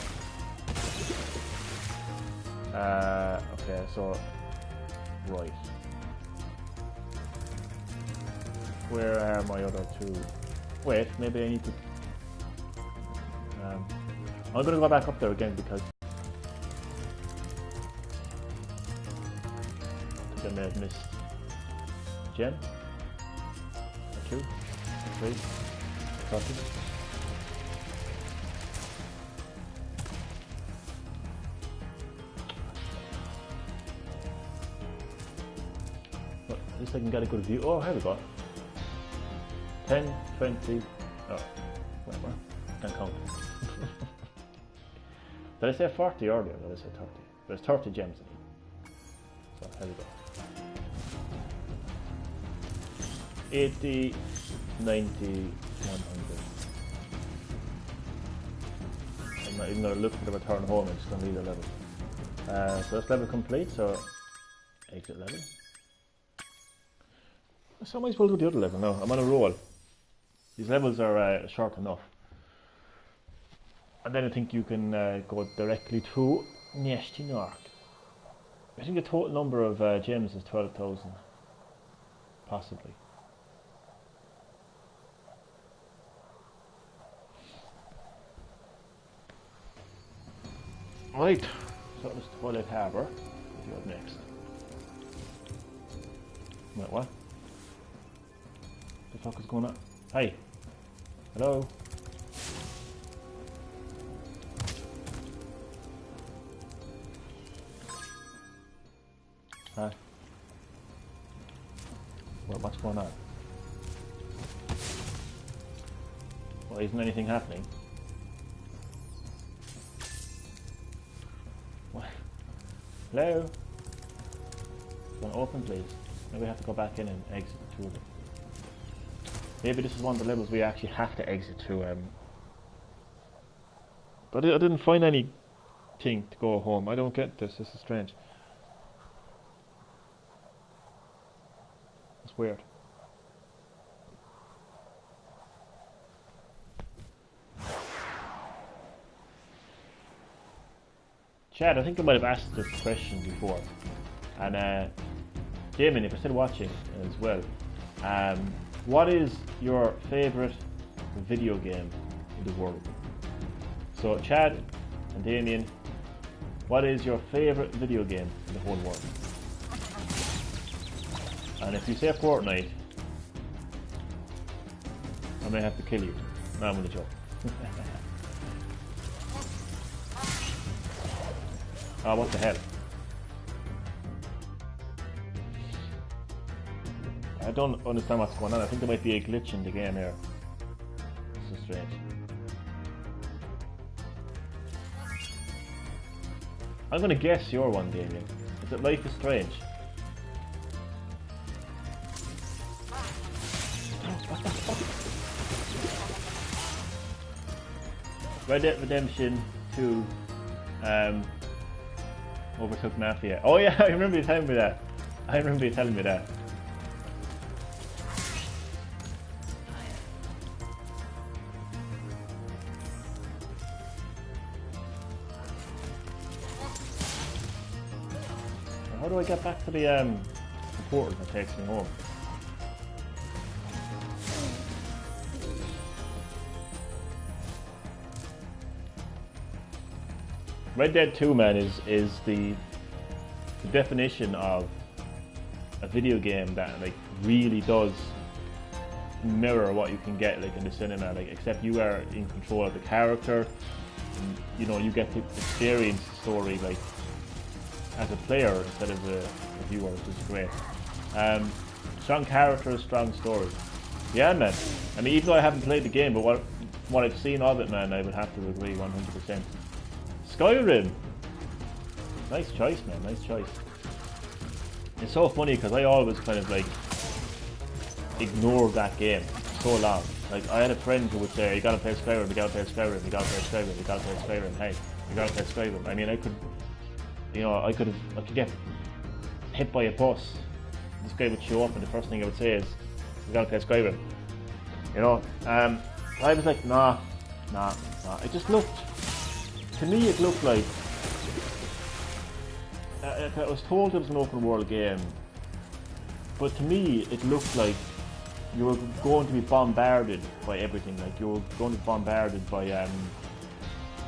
Okay, so. Right. Where are my other two? Wait, maybe I need to. I'm gonna go back up there again because I think I may have missed a gem. Or two, 3, 30. But at least I can get a good view. Oh, here we go. 10, 20. Oh, wait, what? Can't count. Did I say 40 earlier? Did I say 30? There's 30 gems in here. So, here we go. 80, 90, 100. I'm not even going to look for the return home, I'm just going to leave the level. So this level complete, so exit level. So I might as well do the other level now. I'm on a roll. These levels are short enough. And then I think you can go directly to Gnasty. I think the total number of gems is 12,000. Possibly. Right, so that was Twilight Harbour. What do you have next? Wait, what? The fuck is going on? Hey! Hello? Huh? What's going on? Well, isn't anything happening? What? Hello? Can open, please? Maybe we have to go back in and exit the two of them. Maybe this is one of the levels we actually have to exit through. But I didn't find anything to go home. I don't get this. This is strange. It's weird. Chad, I think I might have asked this question before. And Damien, if you're still watching as well, what is your favourite video game in the world? So Chad and Damien, what is your favourite video game in the whole world? And if you say Fortnite, I may have to kill you. No, I'm gonna joke. Oh, what the hell? I don't understand what's going on. I think there might be a glitch in the game here. This is strange. I'm gonna guess your one, Damien. Is it Life is Strange? What the fuck? Red Dead Redemption 2 overtook Mafia. Oh yeah, I remember you telling me that. How do I get back to the portal that takes me home? Red Dead 2, man, is the definition of a video game that like really does mirror what you can get like in the cinema, like except you are in control of the character, and, you know, you get to experience the story like as a player instead of a viewer, which is great. Strong characters, strong story. Yeah, man. I mean, even though I haven't played the game, but what I've seen of it, man, I would have to agree 100%. Skyrim! Nice choice, man, nice choice. It's so funny because I always kind of like ignored that game so long. Like, I had a friend who would say, you gotta play Spyro, you gotta play Spyro, you gotta play Spyro, you gotta play Spyro, hey, you gotta play Spyro. I mean, I could get hit by a bus. This guy would show up and the first thing I would say is, you gotta play Spyro. You know, I was like, nah. It just looked, to me it looked like, I was told it was an open world game, but to me it looked like you were going to be bombarded by everything. Like, you were going to be bombarded by,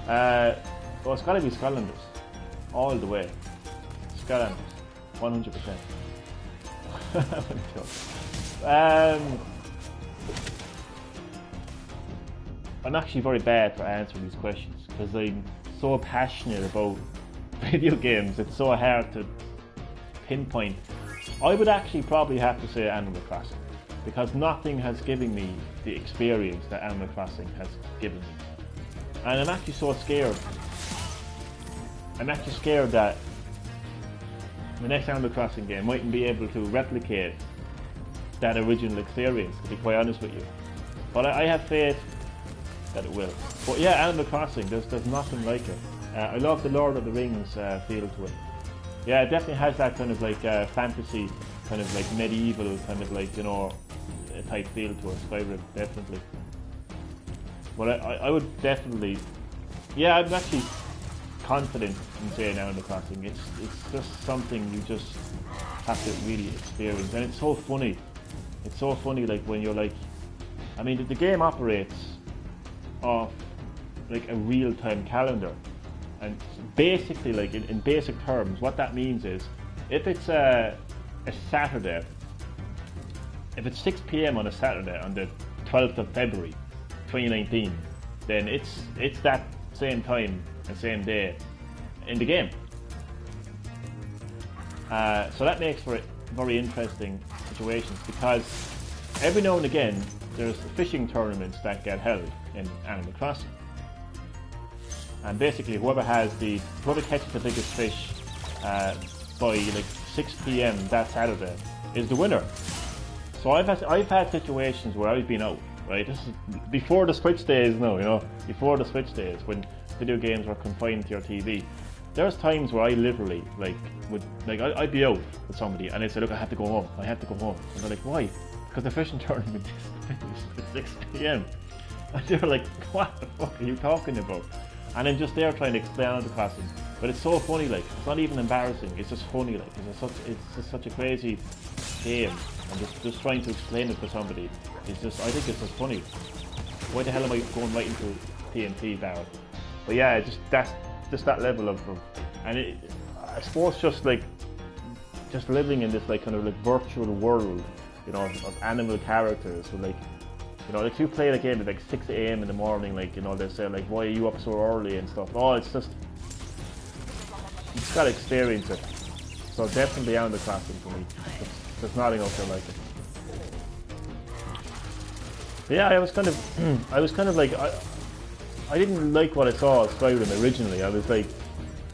well, it's gotta be Skylanders. All the way. Skylanders. 100%. I'm actually very bad for answering these questions because I'm so passionate about video games. It's so hard to pinpoint. I would actually probably have to say Animal Crossing, because nothing has given me the experience that Animal Crossing has given me. And I'm actually so scared. I'm actually scared that the next Animal Crossing game mightn't be able to replicate that original experience, to be quite honest with you. But I have faith that it will. But yeah, Animal Crossing, there's nothing like it. I love the Lord of the Rings feel to it. Yeah, it definitely has that kind of like fantasy, kind of like medieval, kind of like, you know, type feel to it. Spyro, definitely. But I would definitely, yeah, I'm actually confident in saying Animal Crossing. It's just something you just have to really experience, and it's so funny. It's so funny, like when you're like, I mean, the game operates off like a real-time calendar, and basically, like in basic terms, what that means is, if it's a Saturday, if it's 6 p.m. on a Saturday on the 12th of February 2019, then it's that same time and same day in the game. So that makes for very interesting situations, because every now and again there's fishing tournaments that get held in Animal Crossing, and basically whoever catches the biggest fish by like 6 p.m. that Saturday is the winner. So I've had situations where I've been out, right? This is before the Switch days now, you know, before the Switch days when video games were confined to your TV. There's times where I literally I'd be out with somebody and they'd say, look, I have to go home. And they're like, why? Because the fishing tournament is finished at 6 p.m. And they're like, what the fuck are you talking about? And I'm just there trying to explain Animal Crossing. But it's so funny, like, it's not even embarrassing, it's just funny, like, it's just such a crazy game, and just trying to explain it to somebody is just, I think it's just funny. Why the hell am I going right into TNT Barrel? But yeah, that's that level of and I suppose just living in this like kind of like virtual world, you know, of animal characters, so like, you know, if you play the game at like 6 a.m. in the morning, like, you know, they say like, why are you up so early and stuff. Oh, it's just, you just gotta experience it. So definitely Animal Crossing for me. There's nothing else I like it. But yeah, I was kind of like, I didn't like what I saw of Skyrim originally. I was like,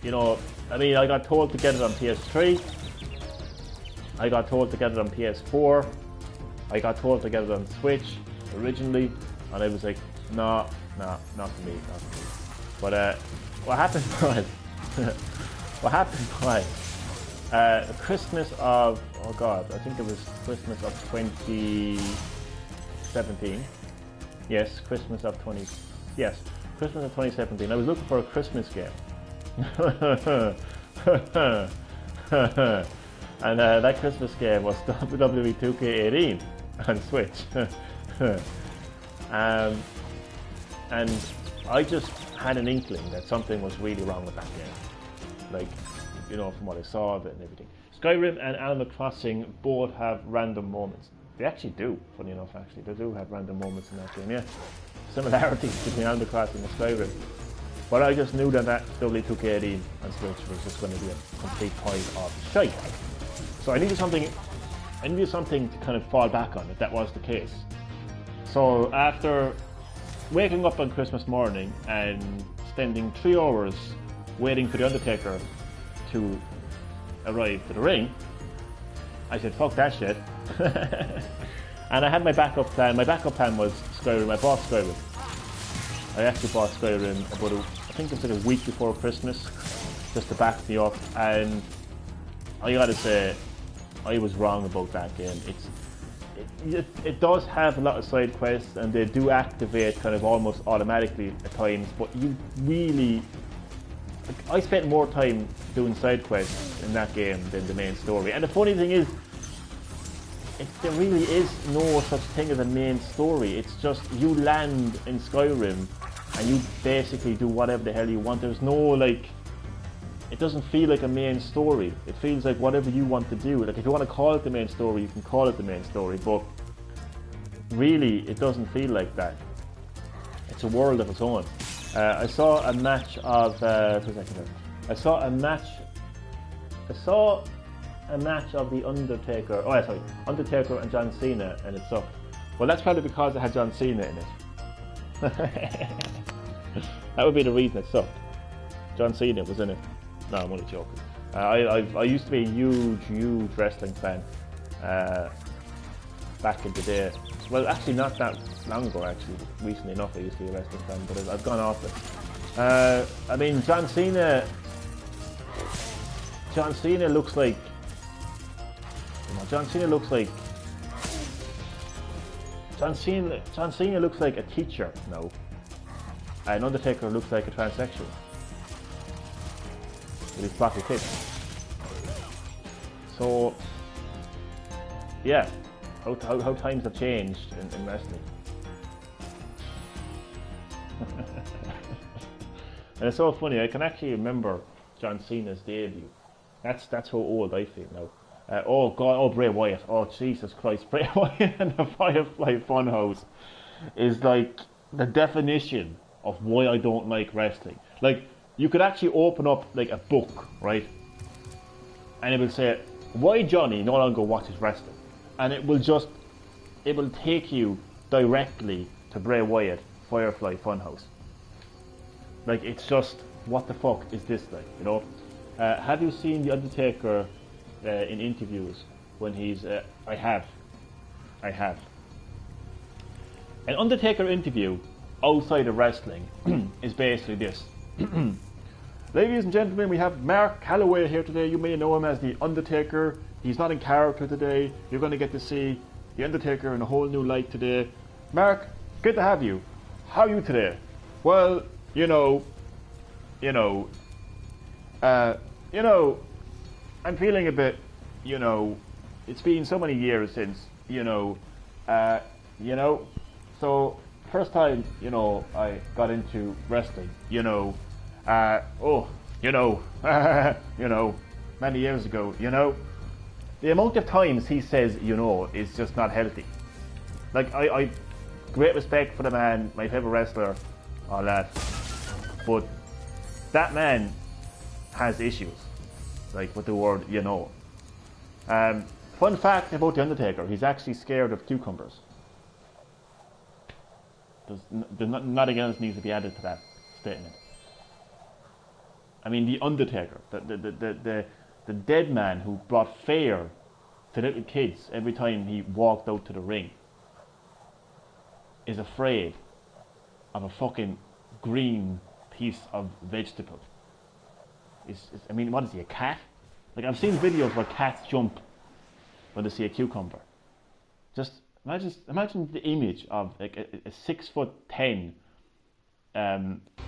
you know, I mean, I got told to get it on PS3. I got told to get it on PS4. I got told to get it on Switch originally, and I was like, no, not for me. But what happened was, Christmas of, oh god, I think it was Christmas of 2017. Yes, Christmas of 2017. I was looking for a Christmas game. And that Christmas game was WWE 2K18 on Switch. And I just had an inkling that something was really wrong with that game. Like, you know, from what I saw of it and everything. Skyrim and Animal Crossing both have random moments. They actually do, funny enough, actually. They do have random moments in that game, yeah. Similarities between Animal Crossing and Skyrim. But I just knew that WWE 2K18 on Switch was just going to be a complete pile of shite. So I needed something to kind of fall back on if that was the case. So after waking up on Christmas morning and spending 3 hours waiting for the Undertaker to arrive to the ring, I said, fuck that shit. And I had my backup plan. My backup plan was Skyrim. I bought Skyrim. I actually bought Skyrim about I think it was like a week before Christmas, just to back me up, and I gotta say, I was wrong about that game. It does have a lot of side quests, and they do activate kind of almost automatically at times, but you really, I spent more time doing side quests in that game than the main story. And the funny thing is, there really is no such thing as a main story. It's just you land in Skyrim and you basically do whatever the hell you want. There's no like, it doesn't feel like a main story. It feels like whatever you want to do. Like if you want to call it the main story, you can call it the main story, but really it doesn't feel like that. It's a world of its own. I saw a match of I saw a match of the Undertaker. Oh, sorry, Undertaker and John Cena, and it sucked. Well, that's probably because it had John Cena in it. That would be the reason it sucked. John Cena was in it. No, I'm only joking. I used to be a huge wrestling fan back in the day. Well, actually not that long ago, actually. Recently enough, I used to be a wrestling fan, but I've gone off it. I mean, John Cena looks like, John Cena looks like a teacher now, and Undertaker looks like a transsexual with his floppy tits. So yeah, how times have changed in wrestling. And it's so funny, I can actually remember John Cena's debut. That's how old I feel now. Oh god, oh Bray Wyatt, oh Jesus Christ, Bray Wyatt and the Firefly Funhouse is like the definition of why I don't like wrestling. Like, you could actually open up like a book, right? And it will say why Johnny no longer watches wrestling, and it will take you directly to Bray Wyatt Firefly Funhouse. Like, it's just, what the fuck is this like, you know? Have you seen The Undertaker in interviews when he's... I have. An Undertaker interview outside of wrestling is basically this. Ladies and gentlemen, we have Mark Calloway here today. You may know him as The Undertaker. He's not in character today. You're going to get to see The Undertaker in a whole new light today. Mark, good to have you. How are you today? Well, I'm feeling a bit, it's been so many years since, so first time, I got into wrestling, many years ago, the amount of times he says, is just not healthy. Like, I great respect for the man, my favourite wrestler, all that, but that man has issues, like with the word, Fun fact about The Undertaker, he's actually scared of cucumbers. Nothing else needs to be added to that statement. I mean, The Undertaker, the dead man who brought fear to little kids every time he walked out to the ring, is afraid of a fucking green piece of vegetable. I mean, what is he, a cat? Like, I've seen videos where cats jump when they see a cucumber. Just imagine the image of like a 6'10"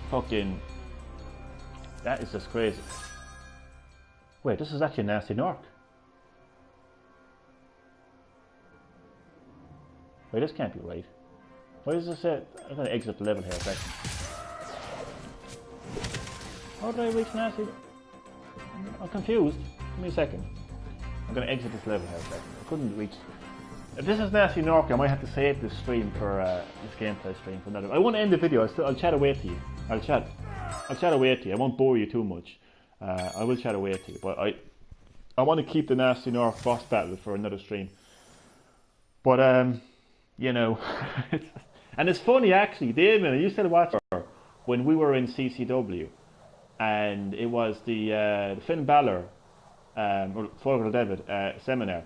fucking. That is just crazy. Wait, this is actually Gnasty Nork. Wait, this can't be right. Why does this say? I'm gonna exit the level here a second. How did I reach Gnasty? I'm confused. Give me a second. I'm gonna exit this level here a second. I couldn't reach. If this is Gnasty Nork, I might have to save this stream for this gameplay stream for another. I won't end the video. I'll chat away to you. I'll chat away to you. I won't bore you too much. I will chat away to you, but I want to keep the Gnasty Nork boss battle for another stream. But and it's funny actually. Damien, I used to watch her when we were in CCW, and it was the Finn Balor or Fogel David seminar,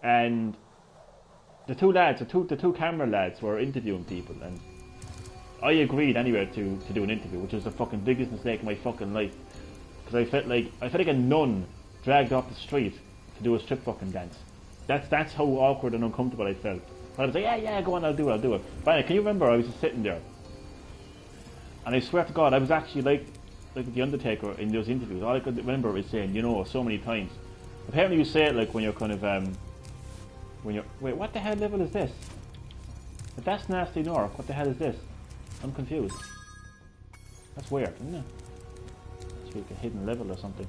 and the two lads, the two camera lads were interviewing people, and I agreed anyway to do an interview, which was the fucking biggest mistake of my fucking life, because I felt like a nun dragged off the street to do a strip fucking dance. That's how awkward and uncomfortable I felt. But I was like, yeah, go on, I'll do it. But can you remember I was just sitting there, and I swear to God, I was actually like the Undertaker in those interviews. All I could remember is saying, so many times. Apparently you say it like when you're kind of wait, what the hell level is this? If that's Gnasty Nork, what the hell is this? I'm confused. That's weird, isn't it? It's like a hidden level or something.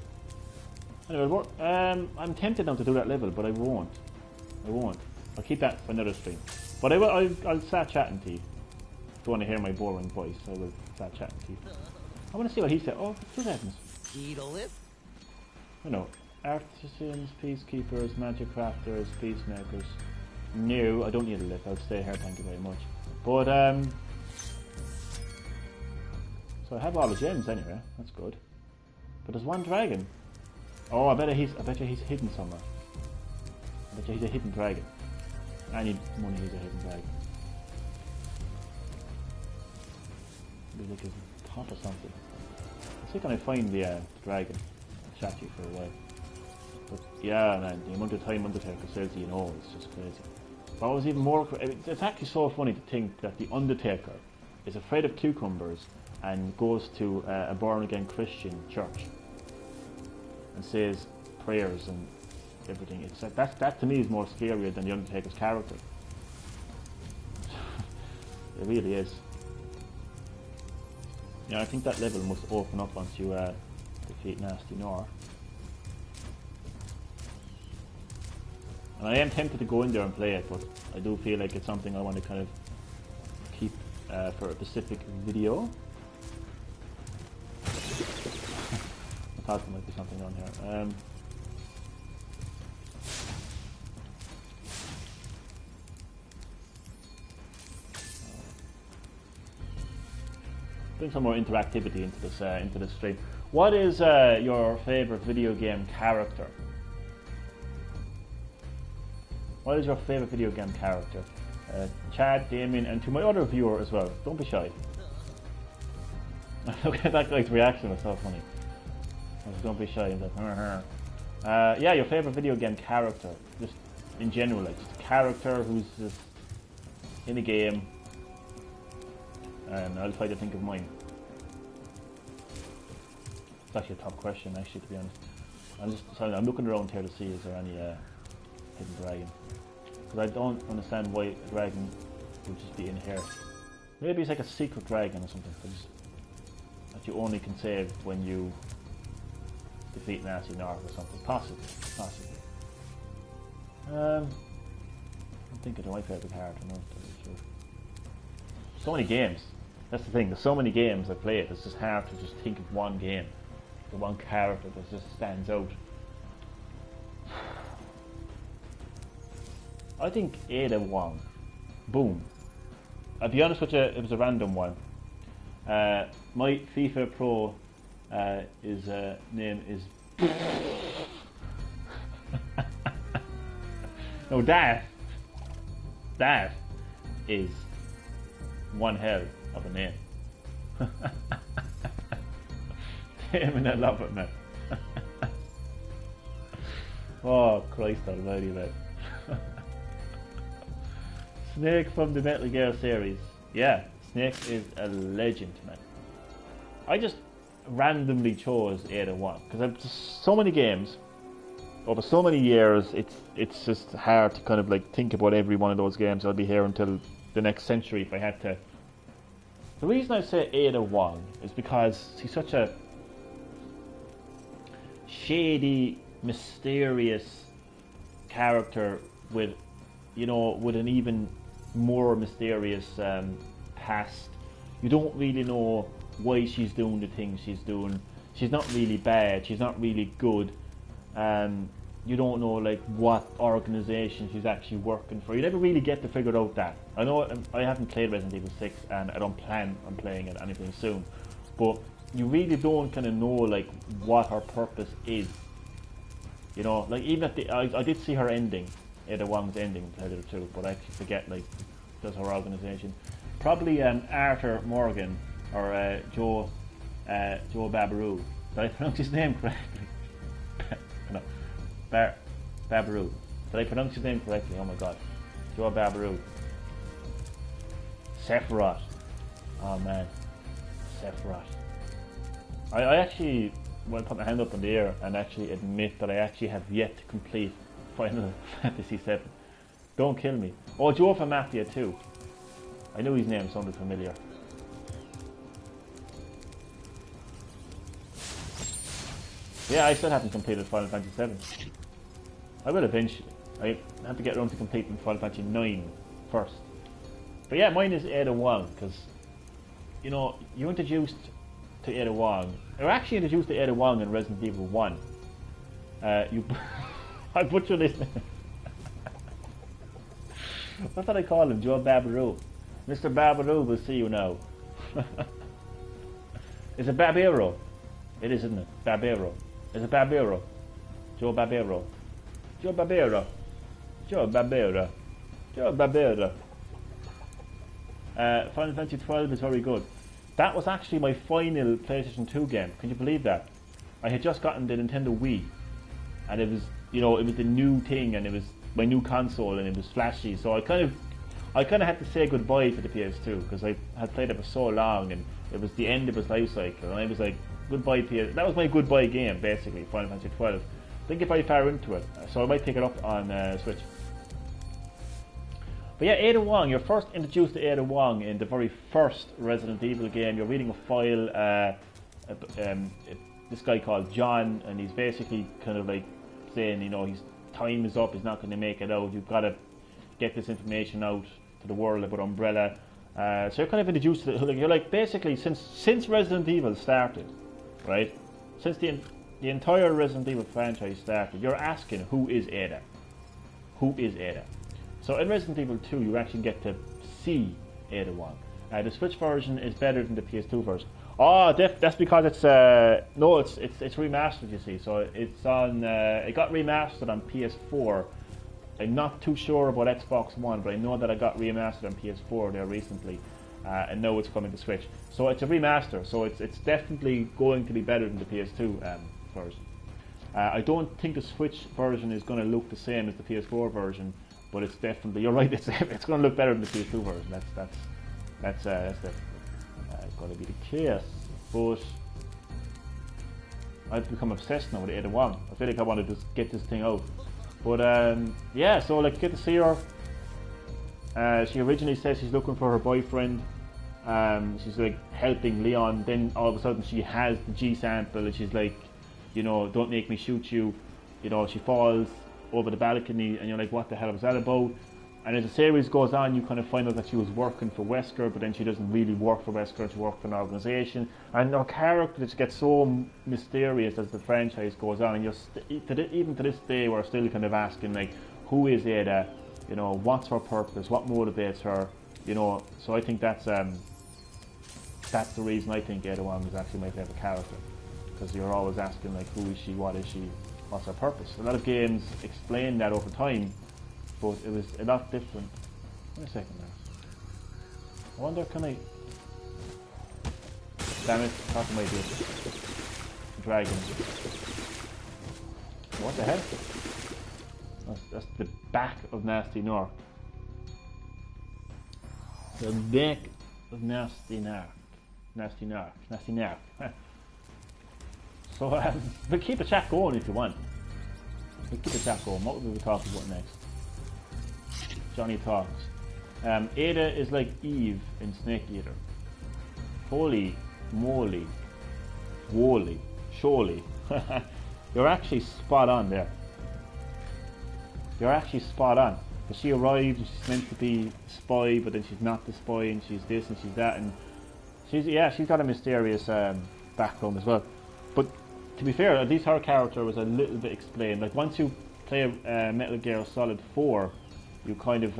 Anyway, I'm tempted now to do that level, but I won't. I'll keep that for another stream. But I'll start chatting to you. If you want to hear my boring voice, I will start chatting to you. I want to see what he said. Oh, 2 seconds. Artisans, peacekeepers, magic crafters, peacemakers. No, I don't need a lift. I'll stay here, thank you very much. But so I have all the gems anyway. That's good. But there's one dragon. Oh, I bet you he's hidden somewhere. I bet you he's a hidden dragon. I need money. He's a hidden dragon. Maybe like his top or something. Let's see if I find the dragon. I'll chat to you for a while. But yeah, man, the amount of time Undertaker says it's just crazy. But what was even more, it's actually so funny to think that the Undertaker is afraid of cucumbers and goes to a born-again Christian church and says prayers and everything. It's that to me is more scarier than the Undertaker's character. It really is. Yeah, I think that level must open up once you defeat Gnasty Nork. And I am tempted to go in there and play it, but I do feel like it's something I want to kind of keep for a specific video. I thought there might be something on here. bring some more interactivity into this stream. What is your favorite video game character? What is your favorite video game character? Chad, Damien, and to my other viewer as well. Don't be shy. Look at that guy's reaction, was so funny. Don't be shy. Like, yeah, your favorite video game character, just in general, like just a character who's just in a game. And I'll try to think of mine. It's actually a tough question, actually, to be honest. I'm looking around here to see is there any hidden dragon. Because I don't understand why a dragon would just be in here. Maybe it's like a secret dragon or something that you only can save when you defeat Gnasty North or something. Possibly. I'm thinking of my favourite character. No, sure. So many games. That's the thing. There's so many games I play. It's just hard to just think of one game, the one character that just stands out. I think Ada Wong. Boom. I'll be honest with you, it was a random one. My FIFA Pro name is no, that is one hell of a name. Damn, and I love it, man. Oh, Christ almighty, man. Snake from the Metal Gear series. Yeah, Snake is a legend, man. I just randomly chose Ada Wong because I've just so many games over so many years. It's just hard to kind of like think about every one of those games. I'll be here until the next century if I had to. The reason I say Ada Wong is because she's such a shady, mysterious character with, you know, with an even more mysterious past. You don't really know why she's doing the things she's doing. She's not really bad, she's not really good. You don't know like what organization she's actually working for. You never really get to figure out that. I know I haven't played Resident Evil 6 and I don't plan on playing it anything soon, but you really don't kind of know like what her purpose is. You know, like even at the I did see her ending, Ada Wong's ending in Predator 2, but I actually forget like does her organization. Probably Arthur Morgan or Joe Babaru. Did I pronounce his name correctly? No. Babaru. Did I pronounce his name correctly? Oh my god. Joe Babaru. Sephiroth. Oh man. Sephiroth. I actually want to put my hand up in the air and actually admit that I actually have yet to complete Final Fantasy VII. Don't kill me. Oh, Joe from Mafia 2. I knew his name sounded familiar. Yeah, I still haven't completed Final Fantasy VII. I will eventually. I have to get around to completing Final Fantasy 9 first. But yeah, mine is Ada Wong, because, you know, you introduced to Ada Wong, or actually introduced to Ada Wong in Resident Evil 1. I butchered this name. What did I call him? Joe Babaru. Mr. Babaru will see you now. Is it Babero? It is, isn't it? Babero. Is it Babero? Joe Babero. Joe Babero. Joe Babero. Joe Babero. Final Fantasy 12 is very good. That was actually my final PlayStation 2 game. Can you believe that? I had just gotten the Nintendo Wii, and it was, you know, it was the new thing, and it was my new console, and it was flashy. So I kind of had to say goodbye to the PS2 because I had played it for so long, and it was the end of its life cycle, and I was like, goodbye PS. That was my goodbye game, basically, Final Fantasy 12. Didn't get very far into it, so I might pick it up on Switch. But yeah, Ada Wong, you're first introduced to Ada Wong in the very first Resident Evil game. You're reading a file, this guy called John, and he's basically kind of like saying, you know, his time is up, he's not going to make it out, you've got to get this information out to the world about Umbrella. So you're kind of introduced to it. You're like, basically, since Resident Evil started, right? Since the entire Resident Evil franchise started, you're asking, who is Ada? Who is Ada? So in Resident Evil 2, you actually get to see Ada Wong. The Switch version is better than the PS2 version. Oh, that's because it's no, it's remastered. You see, so it's on. It got remastered on PS4. I'm not too sure about Xbox One, but I know that I got remastered on PS4 there recently, and now it's coming to Switch. So it's a remaster. So it's definitely going to be better than the PS2 version. I don't think the Switch version is going to look the same as the PS4 version, but it's definitely, you're right, it's going to look better than the PS2 version. That's going to be the case. But I've become obsessed now with Ada Wong. I feel like I want to just get this thing out. But yeah, so like, get to see her. She originally says she's looking for her boyfriend. She's like helping Leon. Then all of a sudden she has the G sample, and she's like, you know, don't make me shoot you. You know, she falls over the balcony, and you're like, what the hell was that about? And as the series goes on, you kind of find out that she was working for Wesker, but then she doesn't really work for Wesker, she works for an organisation. And her character just gets so mysterious as the franchise goes on, and even to this day, we're still kind of asking, like, who is Ada? You know, what's her purpose? What motivates her? You know, so I think that's the reason I think Ada Wong is actually my favourite character. Because you're always asking, like, who is she, what is she, what's her purpose? A lot of games explain that over time, but it was a lot different. Wait a second now. I wonder, can I... Damn it, I thought I might do it. Dragon. What the hell? That's the back of Gnasty Narc. The back of Gnasty Narc. Gnasty Narc. Gnasty Narc. So, we'll keep the chat going if you want. We'll keep the chat going. What will we be talking about next? Johnny talks. Ada is like Eve in Snake Eater. Holy moly. Woly. Surely. You're actually spot on there. You're actually spot on. But she arrives and she's meant to be spy, but then she's not the spy, and she's this and she's that, and she's got a mysterious background as well. But to be fair, at least her character was a little bit explained. Like, once you play Metal Gear Solid 4, you kind of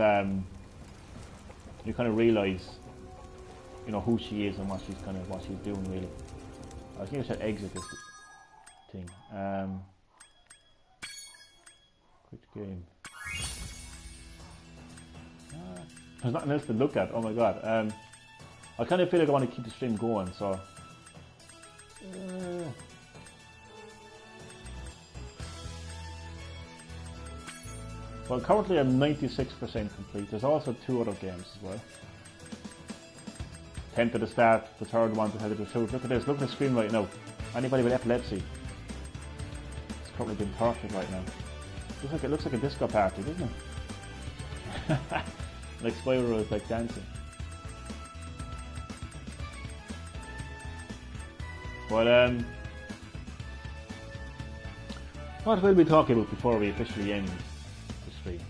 realise, you know, who she is and what she's doing really. I think I should exit this thing. Quit game. There's nothing else to look at. Oh my god. I kind of feel like I want to keep the stream going, so. Well, currently I'm 96% complete. There's also 2 other games as well. Tempted to start the third one to head to the truth. Look at this, look at the screen right now. Anybody with epilepsy? It's probably been tortured right now. It looks like a disco party, doesn't it? Like Spyro is like dancing. But what will we be talking about before we officially end the stream?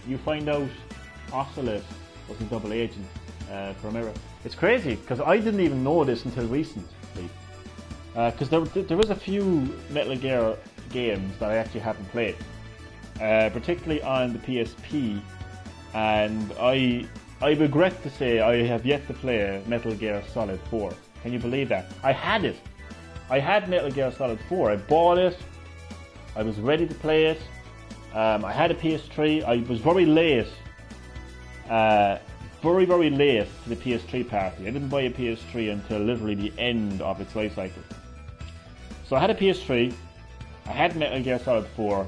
You find out Ocelot was a double agent for America. It's crazy because I didn't even know this until recently. Because there was a few Metal Gear games that I actually haven't played, particularly on the PSP, and I regret to say I have yet to play Metal Gear Solid 4. Can you believe that? I had it. I had Metal Gear Solid 4. I bought it. I was ready to play it. I had a PS3. I was very late. Very, very late to the PS3 party. I didn't buy a PS3 until literally the end of its life cycle. So I had a PS3. I had Metal Gear Solid 4.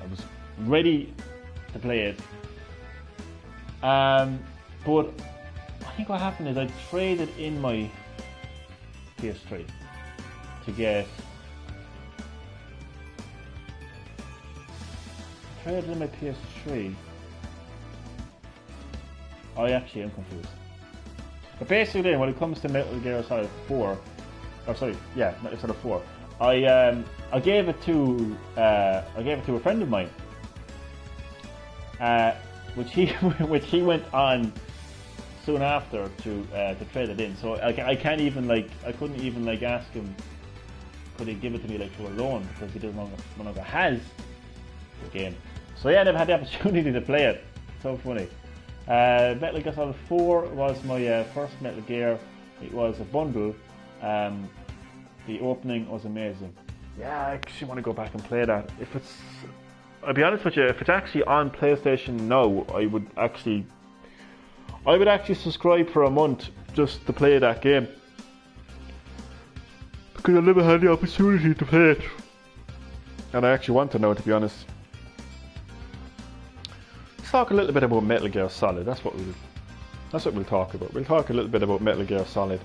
I was ready to play it. But I think what happened is I traded in my PS3 to get... Traded in my PS3. I actually am confused. But basically, when it comes to Metal Gear Solid 4, oh sorry, yeah, Metal Gear Solid 4, I gave it to a friend of mine, which he went on soon after to trade it in. So I couldn't even ask him, could he give it to me like for a loan, because he no longer has the game. So yeah, I never had the opportunity to play it. So funny. Metal Gear Solid 4 was my first Metal Gear. It was a bundle. The opening was amazing. Yeah, I actually want to go back and play that. I'll be honest with you, if it's actually on PlayStation now, I would actually subscribe for a month just to play that game. Because I never had the opportunity to play it. And I actually want to know, to be honest. Let's talk a little bit about Metal Gear Solid. That's what we'll talk about. We'll talk a little bit about Metal Gear Solid.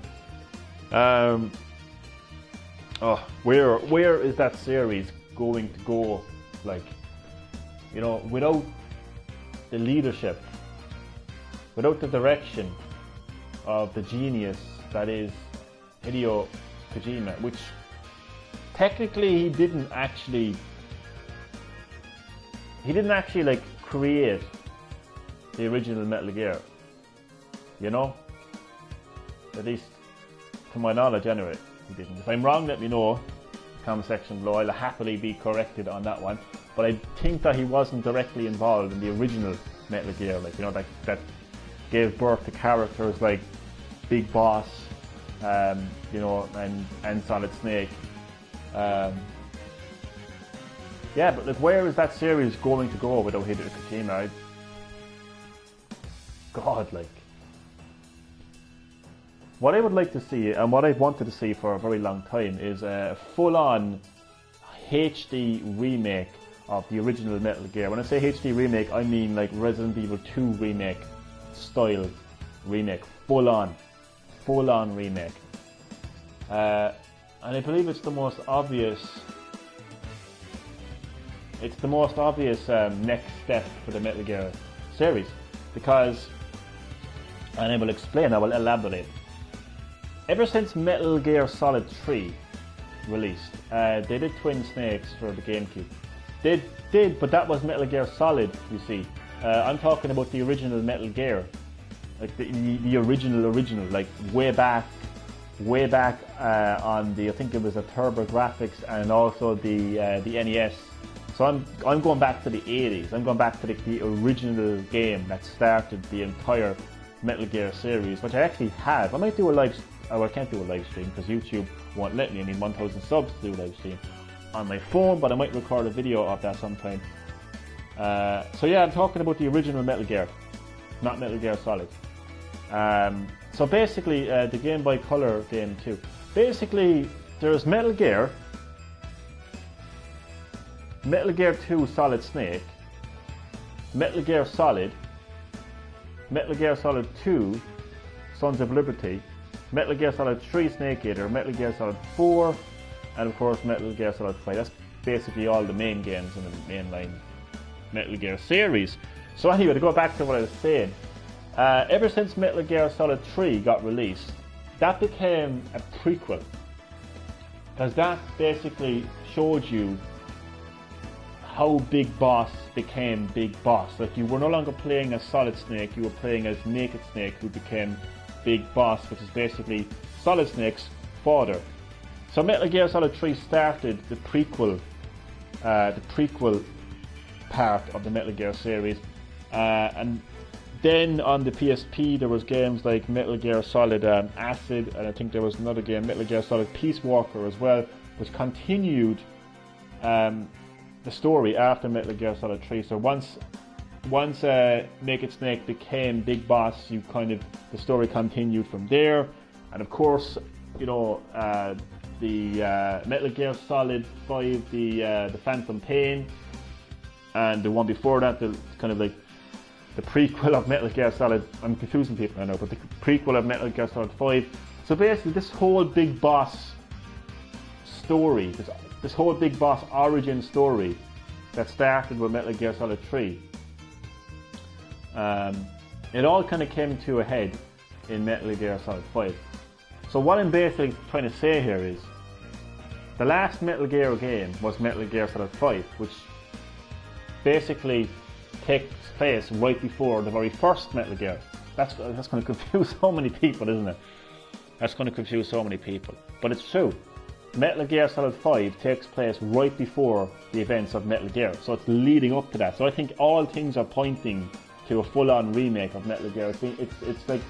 Where is that series going to go? Like, you know, without the leadership, without the direction of the genius that is Hideo Kojima, which technically he didn't actually like create the original Metal Gear, you know, at least to my knowledge anyway, he didn't. If I'm wrong, let me know, comment section below. I'll happily be corrected on that one, but I think that he wasn't directly involved in the original Metal Gear, like, you know, that gave birth to characters like Big Boss, you know, and Solid Snake. Yeah, but like, where is that series going to go without Hideo Kojima? God, like, what I would like to see, and what I've wanted to see for a very long time, is a full-on HD remake of the original Metal Gear. When I say HD remake, I mean like Resident Evil 2 remake style remake, full-on remake. And I believe it's the most obvious. It's the most obvious next step for the Metal Gear series, because, and I will explain, I will elaborate. Ever since Metal Gear Solid 3 released, they did Twin Snakes for the GameCube. They did, but that was Metal Gear Solid, you see. I'm talking about the original Metal Gear, like the original, like way back on the, I think it was a TurboGrafx and also the NES. So I'm going back to the 80s. I'm going back to the original game that started the entire Metal Gear series, which I actually have. I might do a live. Oh, I can't do a live stream because YouTube won't let me. I need 1,000 subs to do a live stream on my phone, but I might record a video of that sometime. So yeah, I'm talking about the original Metal Gear, not Metal Gear Solid. So basically, the Game Boy Color game too. Basically, there's Metal Gear 2 Solid Snake, Metal Gear Solid, Metal Gear Solid 2 Sons of Liberty, Metal Gear Solid 3 Snake Eater, Metal Gear Solid 4, and of course Metal Gear Solid 5. That's basically all the main games in the mainline Metal Gear series. So anyway, to go back to what I was saying, ever since Metal Gear Solid 3 got released, that became a prequel, because that basically showed you how Big Boss became Big Boss. Like, you were no longer playing as Solid Snake, you were playing as Naked Snake, who became Big Boss, which is basically Solid Snake's father. So Metal Gear Solid 3 started the prequel part of the Metal Gear series, and then on the PSP there was games like Metal Gear Solid Acid, and I think there was another game, Metal Gear Solid Peace Walker as well, which continued the story after Metal Gear Solid 3. So once Naked Snake became Big Boss, the story continued from there. And of course, you know, the Metal Gear Solid 5, the Phantom Pain, and the one before that, the kind of like the prequel of Metal Gear Solid. I'm confusing people, I know, but the prequel of Metal Gear Solid 5. So basically, this whole Big Boss story, this whole Big Boss origin story that started with Metal Gear Solid 3, it all kind of came to a head in Metal Gear Solid 5. So what I'm basically trying to say here is, the last Metal Gear game was Metal Gear Solid 5, which basically takes place right before the very first Metal Gear. That's going to confuse so many people, isn't it? That's going to confuse so many people. But it's true. Metal Gear Solid 5 takes place right before the events of Metal Gear. So it's leading up to that. So I think all things are pointing to a full-on remake of Metal Gear. It's like,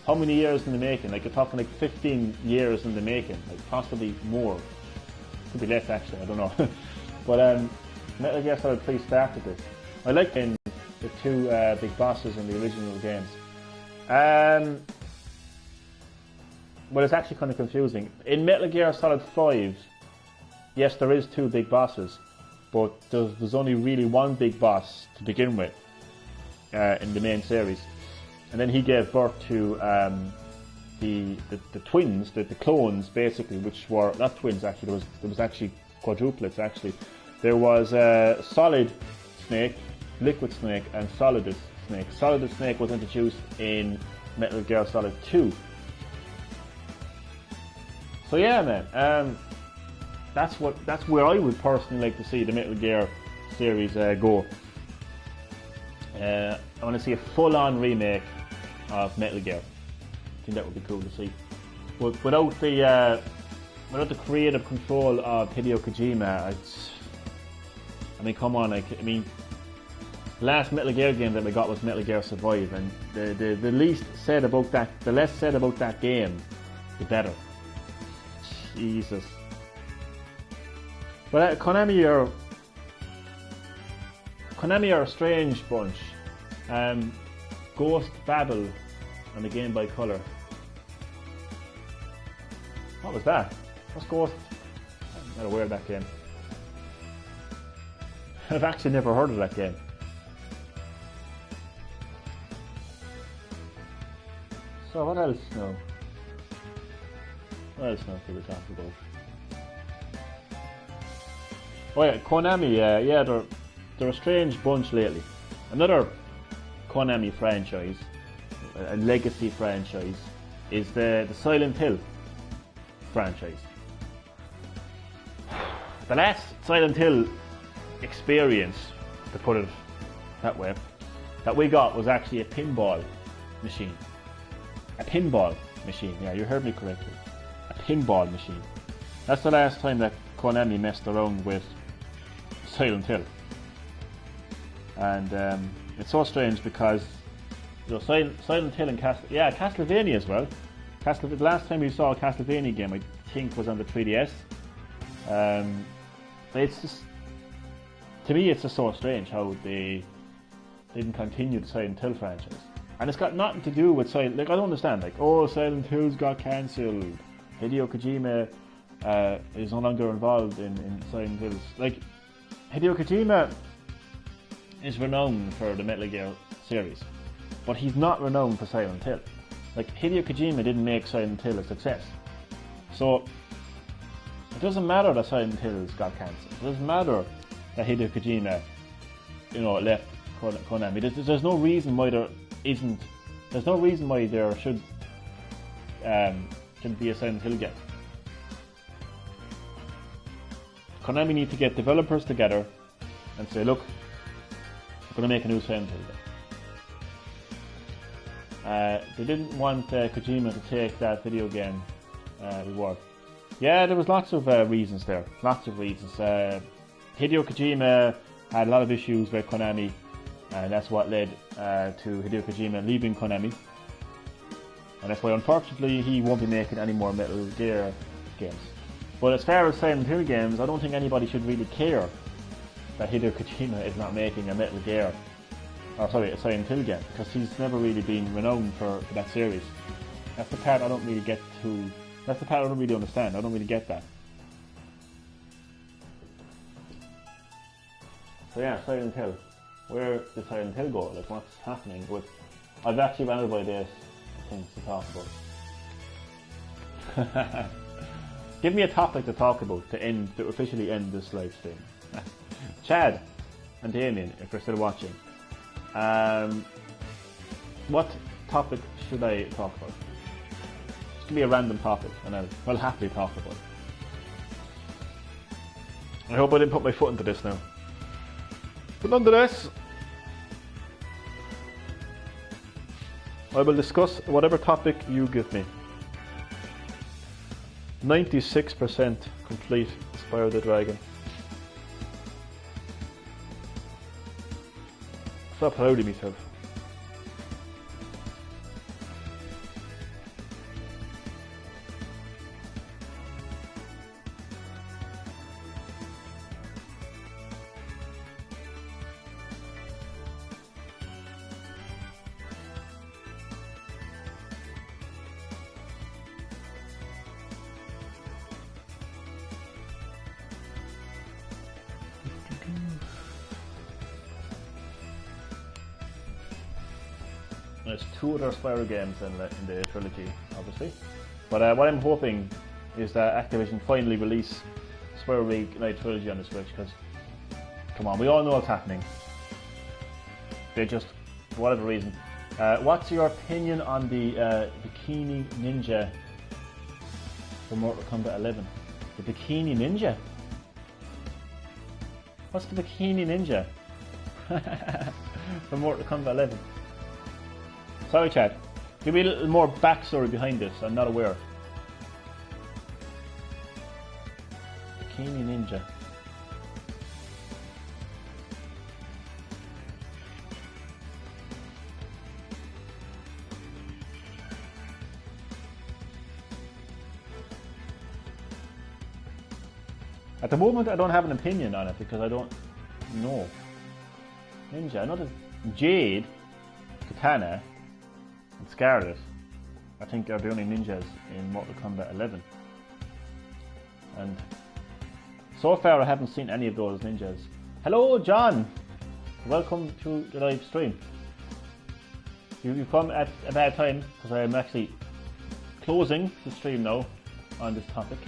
how many years in the making? Like, you're talking like 15 years in the making, like possibly more. Could be less actually, I don't know. But Metal Gear Solid 3 started this. I like the two big bosses in the original games. But it's actually kind of confusing. In Metal Gear Solid 5, yes, there is two big bosses, but there's only really one big boss to begin with in the main series. And then he gave birth to the twins, the clones basically, which were not twins actually. There was actually quadruplets actually. There was Solid Snake, Liquid Snake, and Solidus Snake. Solidus Snake was introduced in Metal Gear Solid 2. So yeah, man, that's where I would personally like to see the Metal Gear series go. I want to see a full-on remake of Metal Gear. I think that would be cool to see. But without the creative control of Hideo Kojima, I mean, come on, the last Metal Gear game that we got was Metal Gear Survive, and the less said about that game, the better. Jesus. But Konami are a strange bunch. Ghost Babel on the Game Boy Color. What was that? What's Ghost? I'm not aware of that game. I've actually never heard of that game. So what else now? What else now can we talk about? Oh yeah, Konami, yeah, they're a strange bunch lately. Another Konami franchise, a legacy franchise, is the Silent Hill franchise. The last Silent Hill experience, to put it that way, that we got was actually a pinball machine. A pinball machine, yeah, you heard me correctly. A pinball machine. That's the last time that Konami messed around with Silent Hill. And it's so strange because Silent Hill and Castlevania as well. The last time we saw a Castlevania game, I think, was on the 3DS. It's just, to me, it's just so strange how they didn't continue the Silent Hill franchise. And it's got nothing to do with Silent. Like, I don't understand. Like, oh, Silent Hills got cancelled. Hideo Kojima is no longer involved in Silent Hills. Like, Hideo Kojima is renowned for the Metal Gear series, but he's not renowned for Silent Hill. Like, Hideo Kojima didn't make Silent Hill a success, so it doesn't matter that Silent Hills got cancelled. It doesn't matter that Hideo Kojima, left Konami. There's no reason why there isn't. There's no reason why there shouldn't be a Silent Hill game. Konami need to get developers together and say, look, we're going to make a new Silent Hill game. They didn't want Kojima to take that video game reward. Yeah, there was lots of reasons there. Lots of reasons. Hideo Kojima had a lot of issues with Konami, and that's what led to Hideo Kojima leaving Konami. And that's why, unfortunately, he won't be making any more Metal Gear games. But as far as Silent Hill games, I don't think anybody should really care that Hideo Kojima is not making a Metal Gear, a Silent Hill game, because he's never really been renowned for that series. That's the part I don't really get to. That's the part I don't really understand. I don't really get that. So yeah, Silent Hill. Where did Silent Hill go? Like, what's happening with? I've actually run out of ideas, things to talk about. Give me a topic to talk about to officially end this live stream. Chad and Damien, if you're still watching, what topic should I talk about? Just give me a random topic and I'll happily talk about it. I hope I didn't put my foot into this now. But nonetheless, I will discuss whatever topic you give me. 96% complete Spyro the Dragon. So proud of myself. There's 2 other Spyro games in the trilogy, obviously. But what I'm hoping is that Activision finally release Spyro Reignited Trilogy on the Switch, because, come on, we all know what's happening. They just, for whatever reason. What's your opinion on the Bikini Ninja for Mortal Kombat 11? The Bikini Ninja? What's the Bikini Ninja for Mortal Kombat 11? Sorry, chat. Give me a little more backstory behind this. I'm not aware. Bikini Ninja. At the moment, I don't have an opinion on it because I don't know. Ninja. I know that Jade, Katana, and Scarlet, I think, are the only ninjas in Mortal Kombat 11. And so far, I haven't seen any of those ninjas. Hello, John! Welcome to the live stream. You've come at a bad time because I'm actually closing the stream now on this topic.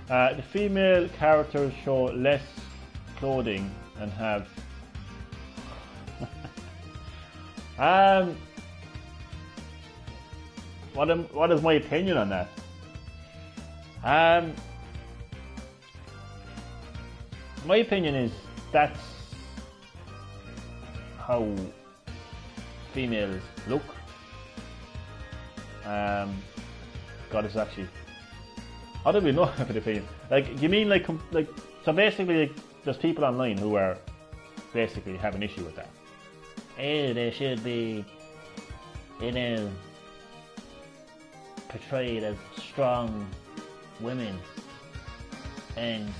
The female characters show less clothing and have what is my opinion on that? My opinion is that's how females look. God, it's actually. How do we know have an opinion? Like, you mean like so basically like, there's people online who are basically have an issue with that. Oh, they should be, you know, portrayed as strong women, and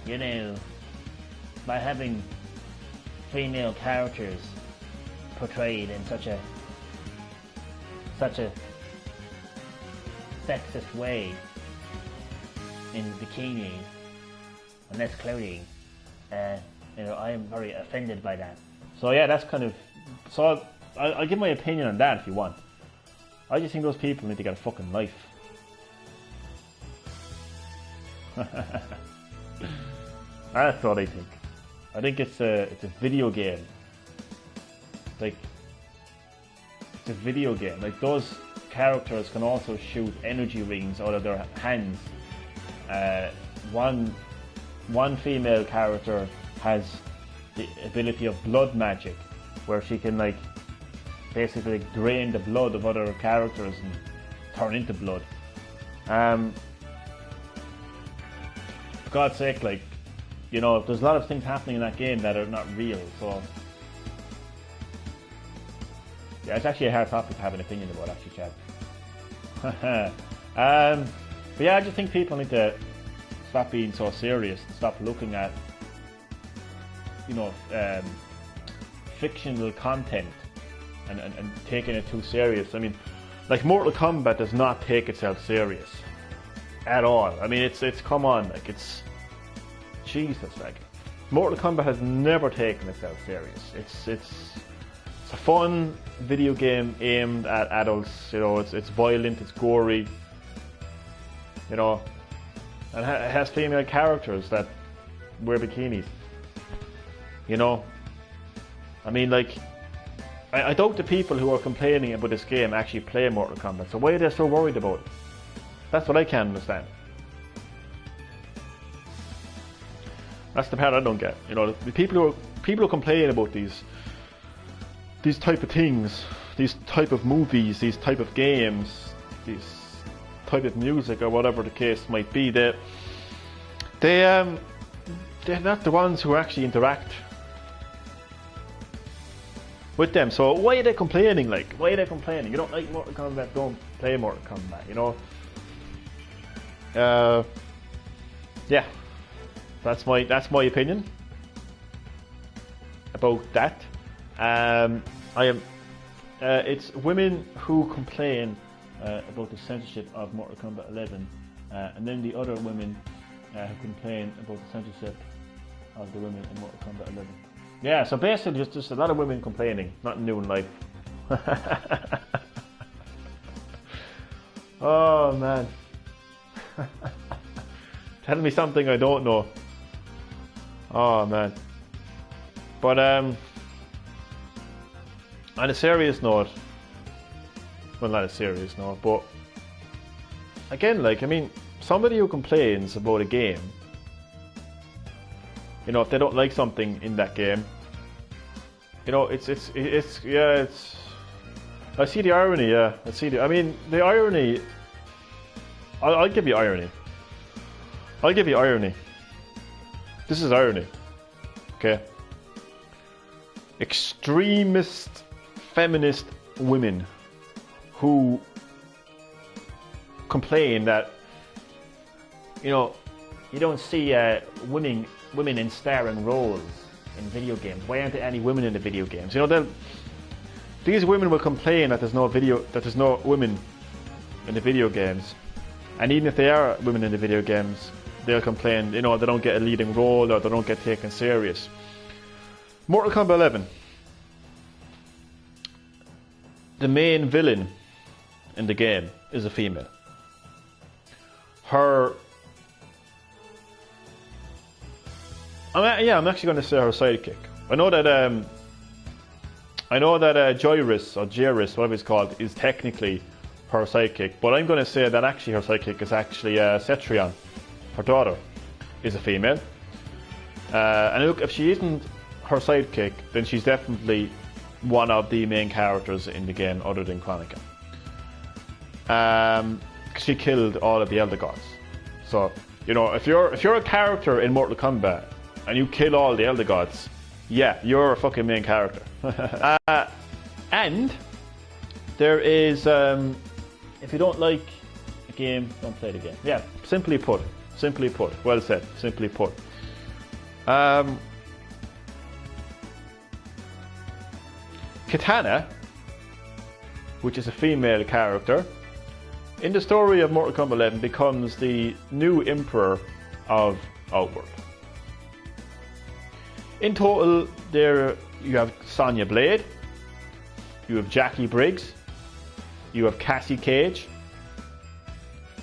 you know, by having female characters portrayed in such a sexist way in bikinis and less clothing, you know, I am very offended by that. So yeah, that's kind of, so I'll give my opinion on that if you want. I just think those people need to get a fucking life. That's what I think. I think it's a video game. Like, it's a video game. Like, those characters can also shoot energy rings out of their hands. One female character has the ability of blood magic, where she can like basically drain the blood of other characters and turn into blood. For God's sake, like, you know, there's a lot of things happening in that game that are not real, so yeah, it's actually a hard topic to have an opinion about, actually, Chad. But yeah, I just think people need to stop being so serious, stop looking at, you know, fictional content and taking it too serious. I mean, like, Mortal Kombat does not take itself serious at all. I mean, it's come on, like, it's Jesus, like, Mortal Kombat has never taken itself serious. It's a fun video game aimed at adults. You know, it's violent, it's gory, you know, and it has female characters that wear bikinis. You know, I mean, like, I doubt the people who are complaining about this game actually play Mortal Kombat. So why are they so worried about it? That's what I can't understand. That's the part I don't get. You know, the people who complain about these type of things, these type of movies, these type of games, these type of music, or whatever the case might be, they're not the ones who actually interact with them. So why are they complaining? Like, why are they complaining? You don't like Mortal Kombat? Don't play Mortal Kombat. You know. Yeah, that's my opinion about that. It's women who complain about the censorship of Mortal Kombat 11, and then the other women who complain about the censorship of the women in Mortal Kombat 11. Yeah, so basically just a lot of women complaining, nothing new in life. Oh man. Tell me something I don't know. Oh man. But on a serious note, well, not a serious note, but again, like, I mean, somebody who complains about a game, you know, if they don't like something in that game, you know, it's I see the irony, yeah. I mean, the irony, I'll give you irony. I'll give you irony. This is irony, okay? Extremist feminist women who complain that, you know, you don't see women in starring roles in video games. Why aren't there any women in the video games? You know, these women will complain that there's no women in the video games, and even if they are women in the video games, they'll complain, you know, they don't get a leading role or they don't get taken serious. Mortal Kombat 11. The main villain in the game is a female. I'm actually going to say her sidekick. I know that Joyris or Jairus, whatever it's called, is technically her sidekick, but I'm going to say that actually her sidekick is actually Cetrion. Her daughter is a female. And look, if she isn't her sidekick, then she's definitely one of the main characters in the game other than Chronica. She killed all of the Elder Gods. So, you know, if you're a character in Mortal Kombat and you kill all the Elder Gods, yeah, you're a fucking main character. And there is, if you don't like a game, don't play the game. Yeah, simply put. Well said. Simply put. Kitana, which is a female character, in the story of Mortal Kombat 11 becomes the new Emperor of Outworld. In total, there you have Sonya Blade, you have Jackie Briggs, you have Cassie Cage,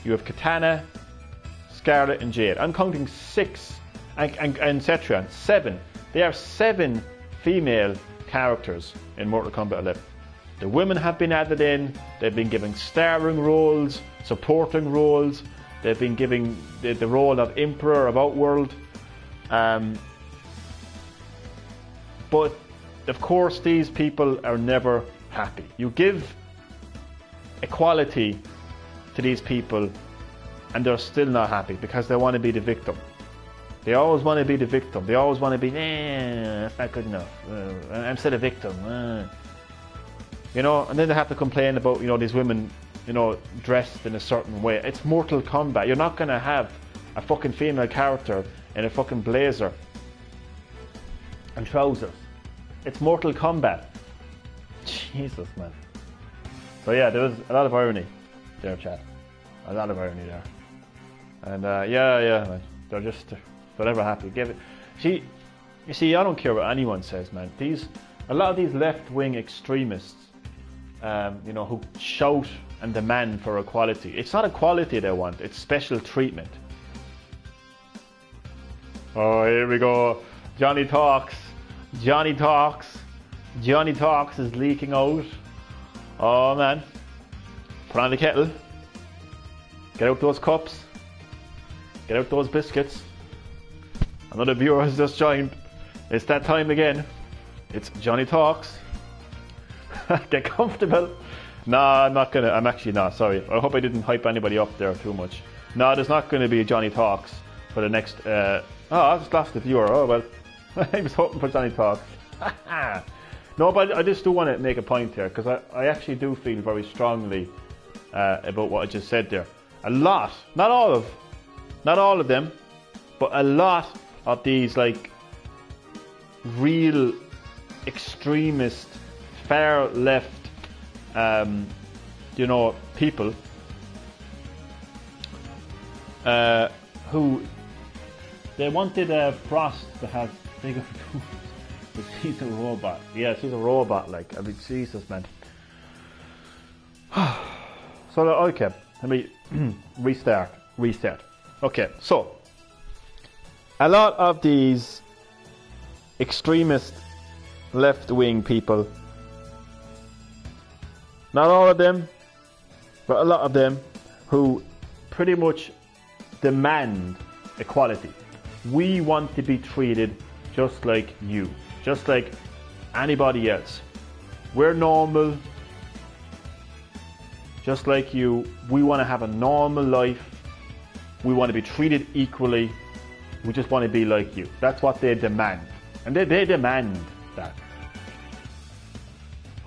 you have Kitana, Scarlet and Jade. I'm counting 6, and Cetrion, 7. There are 7 female characters in Mortal Kombat 11. The women have been added in, they've been given starring roles, supporting roles, they've been given the role of Emperor of Outworld. But of course these people are never happy. You give equality to these people and they're still not happy because they want to be the victim. They always want to be the victim. They always want to be, that's not good enough. I'm still a victim. You know, and then they have to complain about, you know, these women, you know, dressed in a certain way. It's Mortal Kombat. You're not going to have a fucking female character in a fucking blazer and trousers. It's Mortal Kombat. Jesus, man. So yeah, there was a lot of irony there, chat. A lot of irony there. And yeah, man. They're just, they're never happy. You see, I don't care what anyone says, man. A lot of these left-wing extremists, you know, who shout and demand for equality. It's not equality they want, it's special treatment. Oh, here we go. Johnny Talks is leaking out. Oh man. Put on the kettle. Get out those cups. Get out those biscuits. Another viewer has just joined. It's that time again. It's Johnny Talks. Get comfortable. No, I'm not gonna. I'm actually not. Sorry. I hope I didn't hype anybody up there too much. No, there's not going to be a Johnny Talks for the next. I just lost the viewer. Oh well. I was hoping for Johnny Talks. No, but I just do want to make a point here because I actually do feel very strongly about what I just said there. A lot, not all of them, but a lot of these like real extremist, far left, you know, people who they wanted Frost to have bigger tools. She's a robot. Yeah, she's a robot. Like, I mean, Jesus, man. So, okay, let me reset. Okay, so a lot of these extremist left-wing people, not all of them, but a lot of them, who pretty much demand equality. We want to be treated just like you, just like anybody else. We're normal, just like you. We want to have a normal life. We want to be treated equally. We just want to be like you. That's what they demand. And they demand that.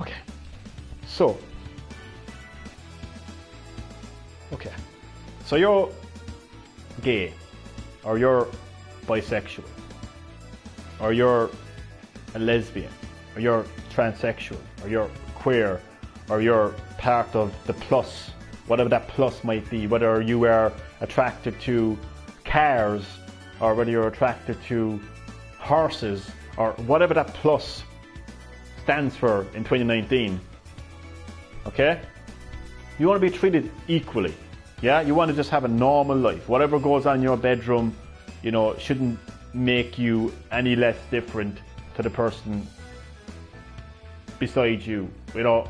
Okay. So you're gay, or you're bisexual, or you're a lesbian, or you're transsexual, or you're queer, or you're part of the plus, whatever that plus might be, whether you are attracted to cars, or whether you're attracted to horses, or whatever that plus stands for in 2019. Okay? You want to be treated equally. Yeah? You want to just have a normal life. Whatever goes on in your bedroom, you know, shouldn't make you any less different to the person beside you. You know,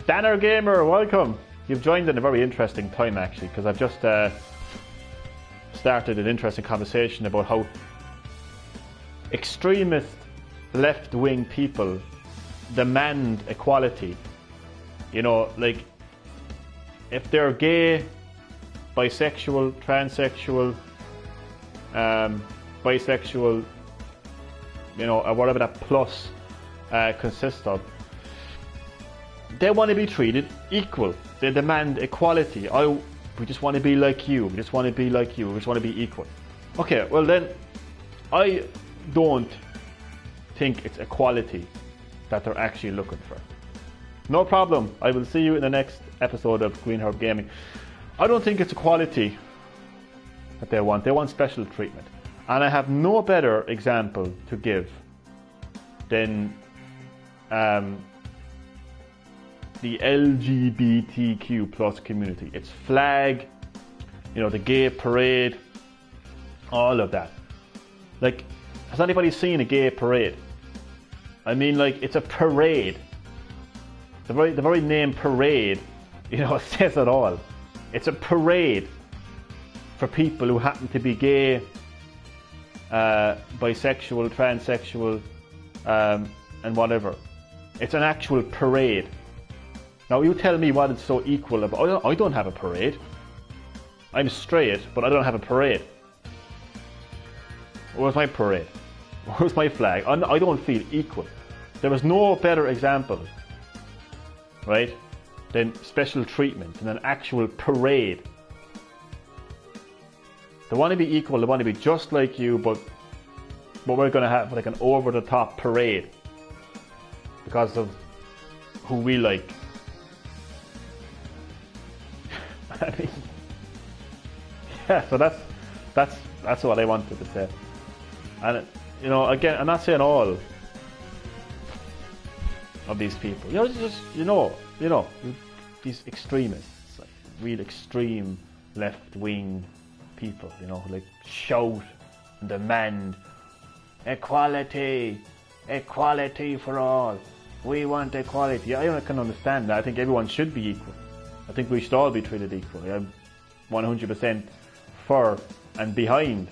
Danner Gamer, welcome. You've joined in a very interesting time, actually, because I've just started an interesting conversation about how extremist left-wing people demand equality. You know, like, if they're gay, bisexual, transsexual, bisexual, you know, or whatever that plus consists of, they want to be treated equal. They demand equality. We just want to be like you. We just want to be like you. We just want to be equal. Okay, well then, I don't think it's equality that they're actually looking for. No problem. I will see you in the next episode of Green Herb Gaming. I don't think it's equality that they want. They want special treatment. And I have no better example to give than the LGBTQ plus community. Its flag, you know, the gay parade, all of that. Like, has anybody seen a gay parade? I mean, like, it's a parade. The very name parade, you know, says it all. It's a parade for people who happen to be gay, bisexual, transsexual, and whatever. It's an actual parade. Now, you tell me what it's so equal about. I don't have a parade. I'm straight, but I don't have a parade. Where's my parade? Where's my flag? I don't feel equal. There is no better example, right, than special treatment and an actual parade. They want to be equal. They want to be just like you, but we're going to have like an over-the-top parade because of who we like. I mean, yeah. So that's what I wanted to say. And you know, again, I'm not saying all of these people. You know, just you know, these extremists, like real extreme left-wing people. You know, like shout and demand equality for all. We want equality. I can understand that. I think everyone should be equal. I think we should all be treated equally. I'm 100% for and behind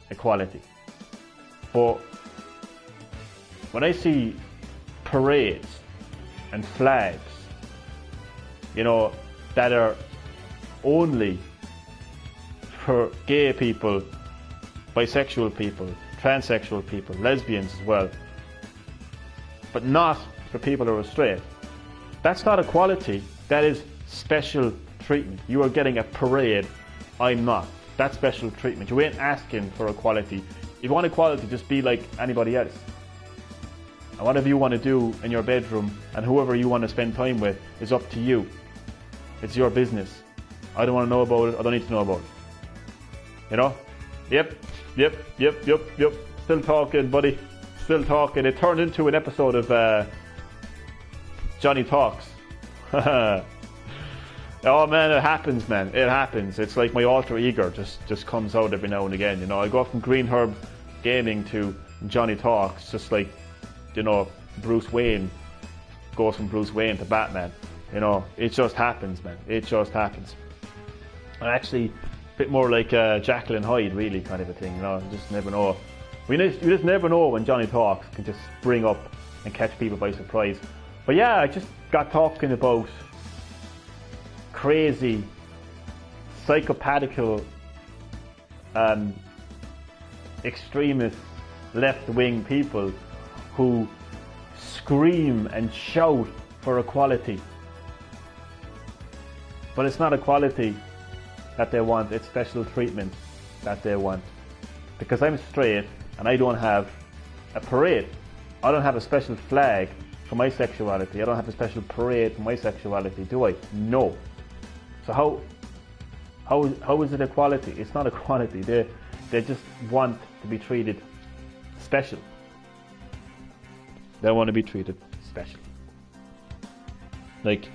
equality. But when I see parades and flags, you know, that are only for gay people, bisexual people, transsexual people, lesbians as well, but not for people who are straight, that's not equality. That is special treatment. You are getting a parade. I'm not. That's special treatment. You ain't asking for equality. If you want equality, just be like anybody else. And whatever you want to do in your bedroom and whoever you want to spend time with is up to you. It's your business. I don't want to know about it. I don't need to know about it. You know? Yep. Still talking, buddy. Still talking. It turned into an episode of Johnny Talks. Oh man, it happens, man. It happens. It's like my alter ego just comes out every now and again. You know, I go from Green Herb Gaming to Johnny Talks, just like, you know, Bruce Wayne goes from Bruce Wayne to Batman. You know, it just happens, man. It just happens. And actually, a bit more like Jekyll and Hyde, really, kind of a thing. You know, you just never know. You just never know when Johnny Talks can just spring up and catch people by surprise. But yeah, I just got talking about crazy, psychopathical, extremist, left-wing people who scream and shout for equality. But it's not equality that they want, it's special treatment that they want. Because I'm straight and I don't have a parade. I don't have a special flag for my sexuality. I don't have a special parade for my sexuality, do I? No. So how is it equality? It's not equality. They just want to be treated special. They want to be treated special. Like,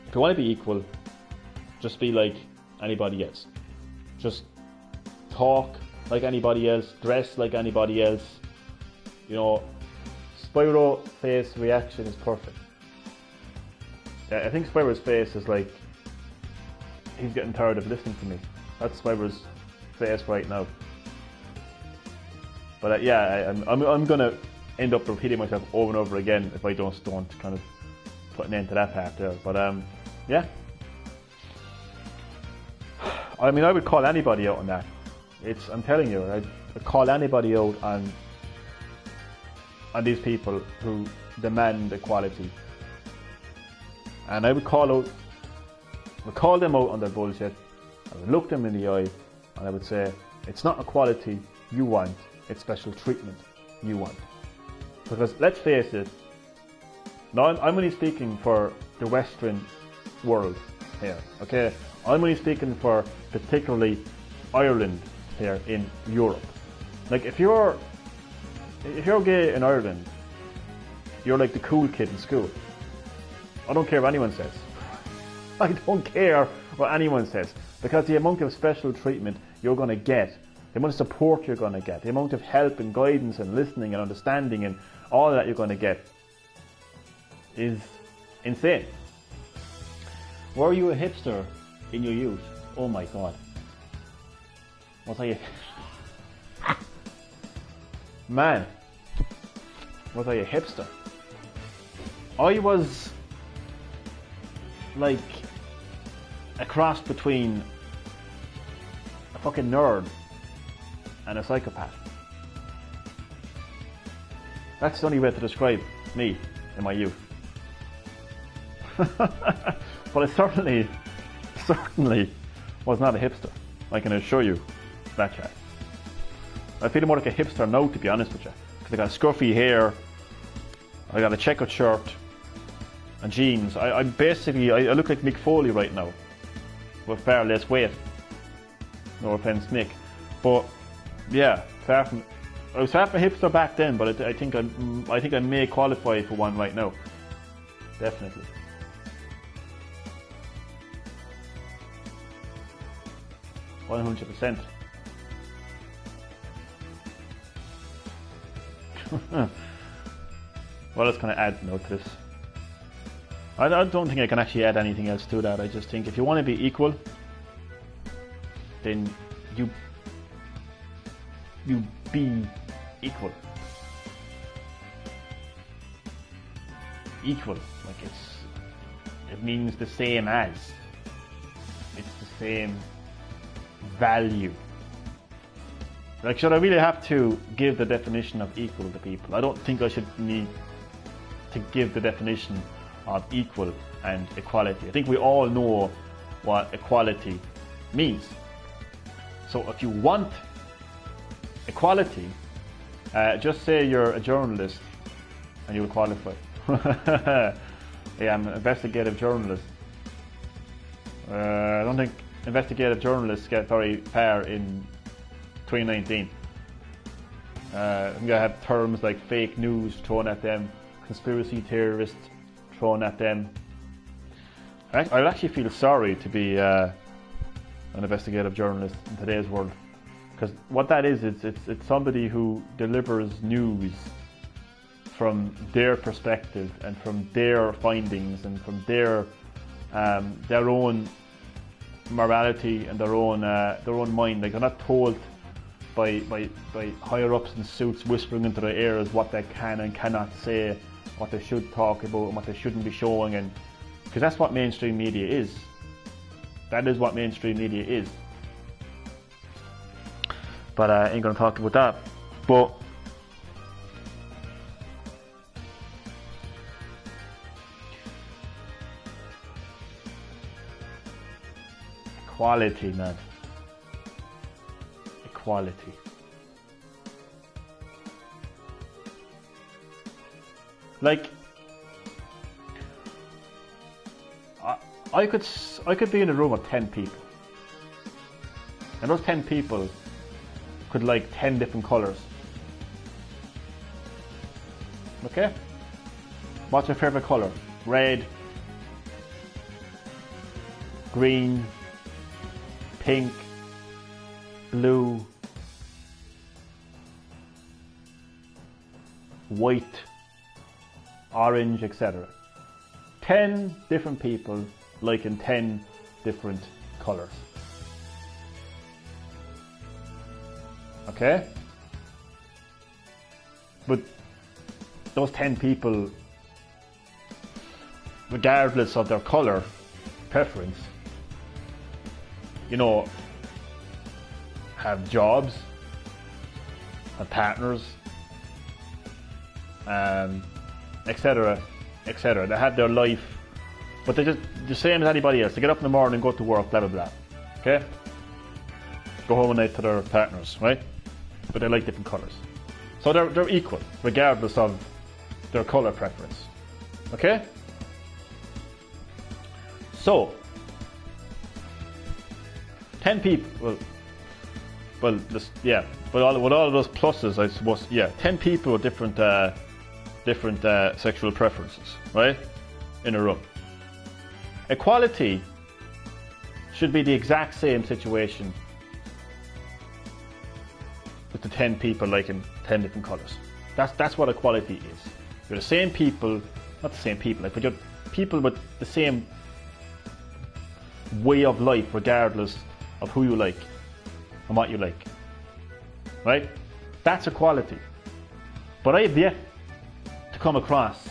if you want to be equal, just be like anybody else. Just talk like anybody else, dress like anybody else. You know, Spyro face reaction is perfect. I think Spyro's face is like, he's getting tired of listening to me. That's Spyro's face right now. But yeah, I'm gonna end up repeating myself over and over again if I don't kind of put an end to that part there. But yeah. I mean, I would call anybody out on that. I'm telling you, I'd call anybody out on these people who demand equality. And I would call them out on their bullshit. I would look them in the eye and I would say, it's not equality you want, it's special treatment you want. Because let's face it, now I'm only speaking for the Western world here, okay? I'm only speaking for particularly Ireland here in Europe. Like, if you're gay in Ireland, you're like the cool kid in school. I don't care what anyone says. I don't care what anyone says, because the amount of special treatment you're going to get, the amount of support you're going to get, the amount of help and guidance and listening and understanding and all that you're going to get is insane. Were you a hipster in your youth? Oh my god. Was I a... Man, was I a hipster? I was like a cross between a fucking nerd and a psychopath. That's the only way to describe me in my youth. But I certainly was not a hipster. I can assure you that, chat. I feel more like a hipster now, to be honest with you, because I got scruffy hair, I got a checkered shirt and jeans. I look like Mick Foley right now, with far less weight. No offense, Mick, but yeah, I was half a hipster back then, but I think I may qualify for one right now. Definitely. %100%. What else can I add now to this? I don't think I can actually add anything else to that. I just think if you want to be equal, then you be equal. Equal, like it means the same as. It's the same value. Like, should I really have to give the definition of equal to people? I don't think I should need to give the definition of equal and equality. I think we all know what equality means. So if you want equality, just say you're a journalist and you'll qualify. Yeah, I'm an investigative journalist. I don't think investigative journalists get very far in 2019. I think I have terms like fake news thrown at them, conspiracy theorists thrown at them, I'd actually feel sorry to be an investigative journalist in today's world, because what that is, it's somebody who delivers news from their perspective and from their findings and from their own morality and their own mind. Like, they're not told by higher ups in suits whispering into their ears what they can and cannot say, what they should talk about and what they shouldn't be showing, and because that's what mainstream media is. That is what mainstream media is. But I ain't gonna talk about that. But equality, man. Equality. Like, I could be in a room of 10 people, and those 10 people could like 10 different colours. Okay? What's your favourite colour? Red, green, pink, blue, white, orange, etc. 10 different people liking 10 different colours. Okay? But those 10 people, regardless of their colour preference, you know, have jobs, have partners, etc., etc. They have their life, but they're just the same as anybody else. They get up in the morning, go to work, blah blah blah. Okay? Go home at night to their partners, right? But they like different colours. So they're equal, regardless of their colour preference. Okay? So 10 people, well, this, yeah, with all of those pluses, I suppose, yeah, 10 people with different sexual preferences, right, in a room. Equality should be the exact same situation with the 10 people liking 10 different colours. That's what equality is. You're the same people, not the same people, like, but you're people with the same way of life, regardless of who you like and what you like, right? That's equality. But I have yet to come across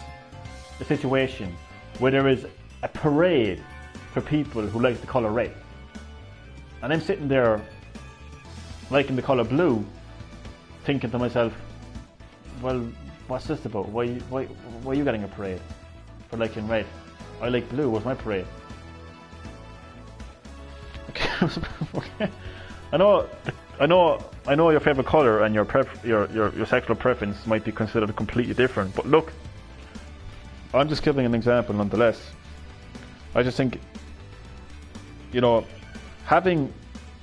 a situation where there is a parade for people who like the colour red, and I'm sitting there liking the colour blue, thinking to myself, well, what's this about? Why are you getting a parade for liking red? I like blue. What's my parade? Okay. I know your favourite colour and your sexual preference might be considered completely different, but look, I'm just giving an example nonetheless. I just think, you know, having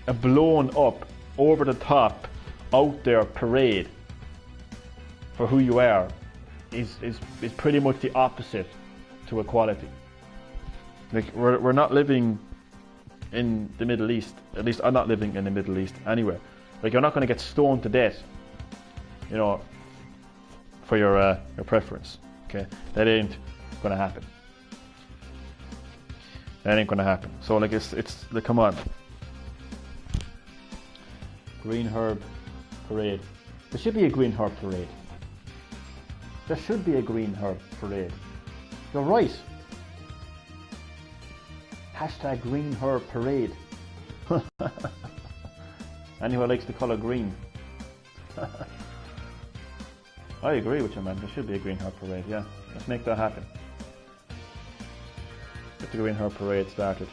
a blown up, over the top, out there parade for who you are is pretty much the opposite to equality. Like, we're not living in the Middle East. At least I'm not living in the Middle East anywhere. Like, you're not going to get stoned to death, you know, for your preference. Okay, that ain't going to happen. That ain't going to happen. So, like, it's like, come on. Green herb parade. There should be a green herb parade. There should be a green herb parade. You're right. Hashtag green herb parade. Anyone likes the colour green? I agree with you, man. There should be a green herb parade, yeah. Let's make that happen. Get the green herb parade started.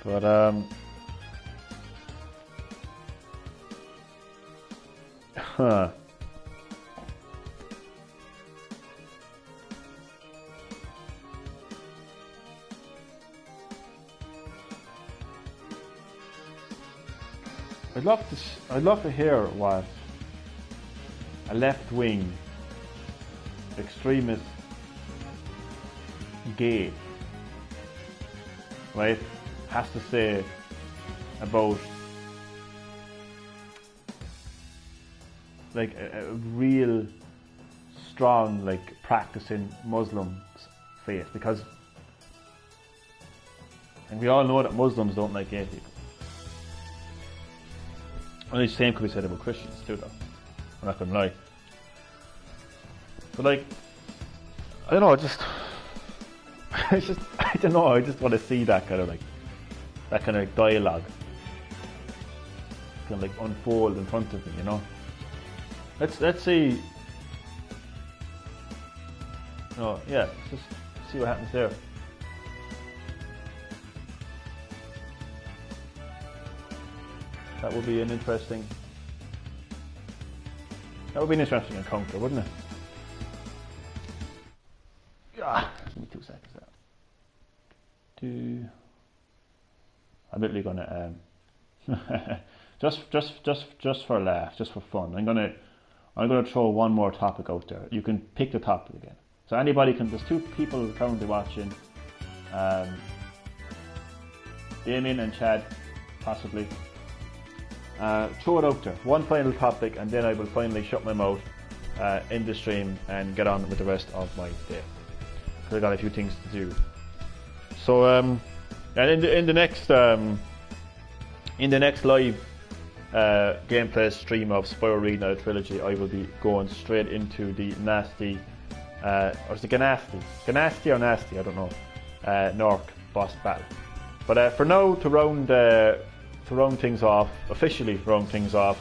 But I'd love to hear what a left-wing extremist gay, right, has to say about like a real strong like practicing Muslim's faith, because and we all know that Muslims don't like gay people. Only the same could be said about Christians too, though. I'm not gonna lie. But like, I don't know, I don't know, I just want to see that kind of dialogue kind of like unfold in front of me, you know. Let's see. Oh yeah, let's just see what happens there. That would be an interesting encounter, wouldn't it? Give me 2 seconds there. I'm literally gonna just for a laugh, just for fun. I'm gonna throw one more topic out there. You can pick the topic again. So anybody can. There's 2 people currently watching. Damien and Chad, possibly. Throw it out there. One final topic, and then I will finally shut my mouth in the stream and get on with the rest of my day, because I got a few things to do. So, and in the next live gameplay stream of Spyro Reignited Trilogy, I will be going straight into the Gnasty, or is it Gnasty or Nasty? I don't know. Nork boss battle. But for now, to round things off, officially round things off,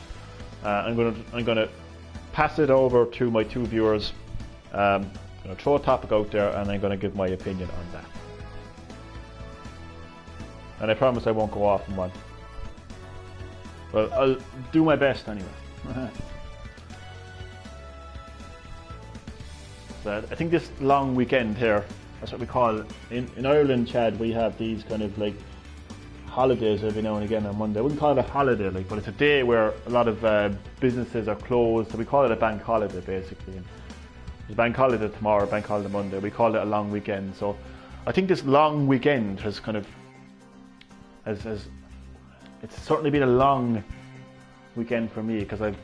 I'm gonna pass it over to my 2 viewers. I'm gonna throw a topic out there, and I'm gonna give my opinion on that. And I promise I won't go off on one. Well, I'll do my best anyway. But I think this long weekend here, that's what we call it. In Ireland, Chad, we have these kind of like holidays every now and again on Monday. I wouldn't call it a holiday, like, but it's a day where a lot of businesses are closed, so we call it a bank holiday basically. And there's bank holiday tomorrow, bank holiday Monday. We call it a long weekend. So I think this long weekend has kind of it's certainly been a long weekend for me, because I've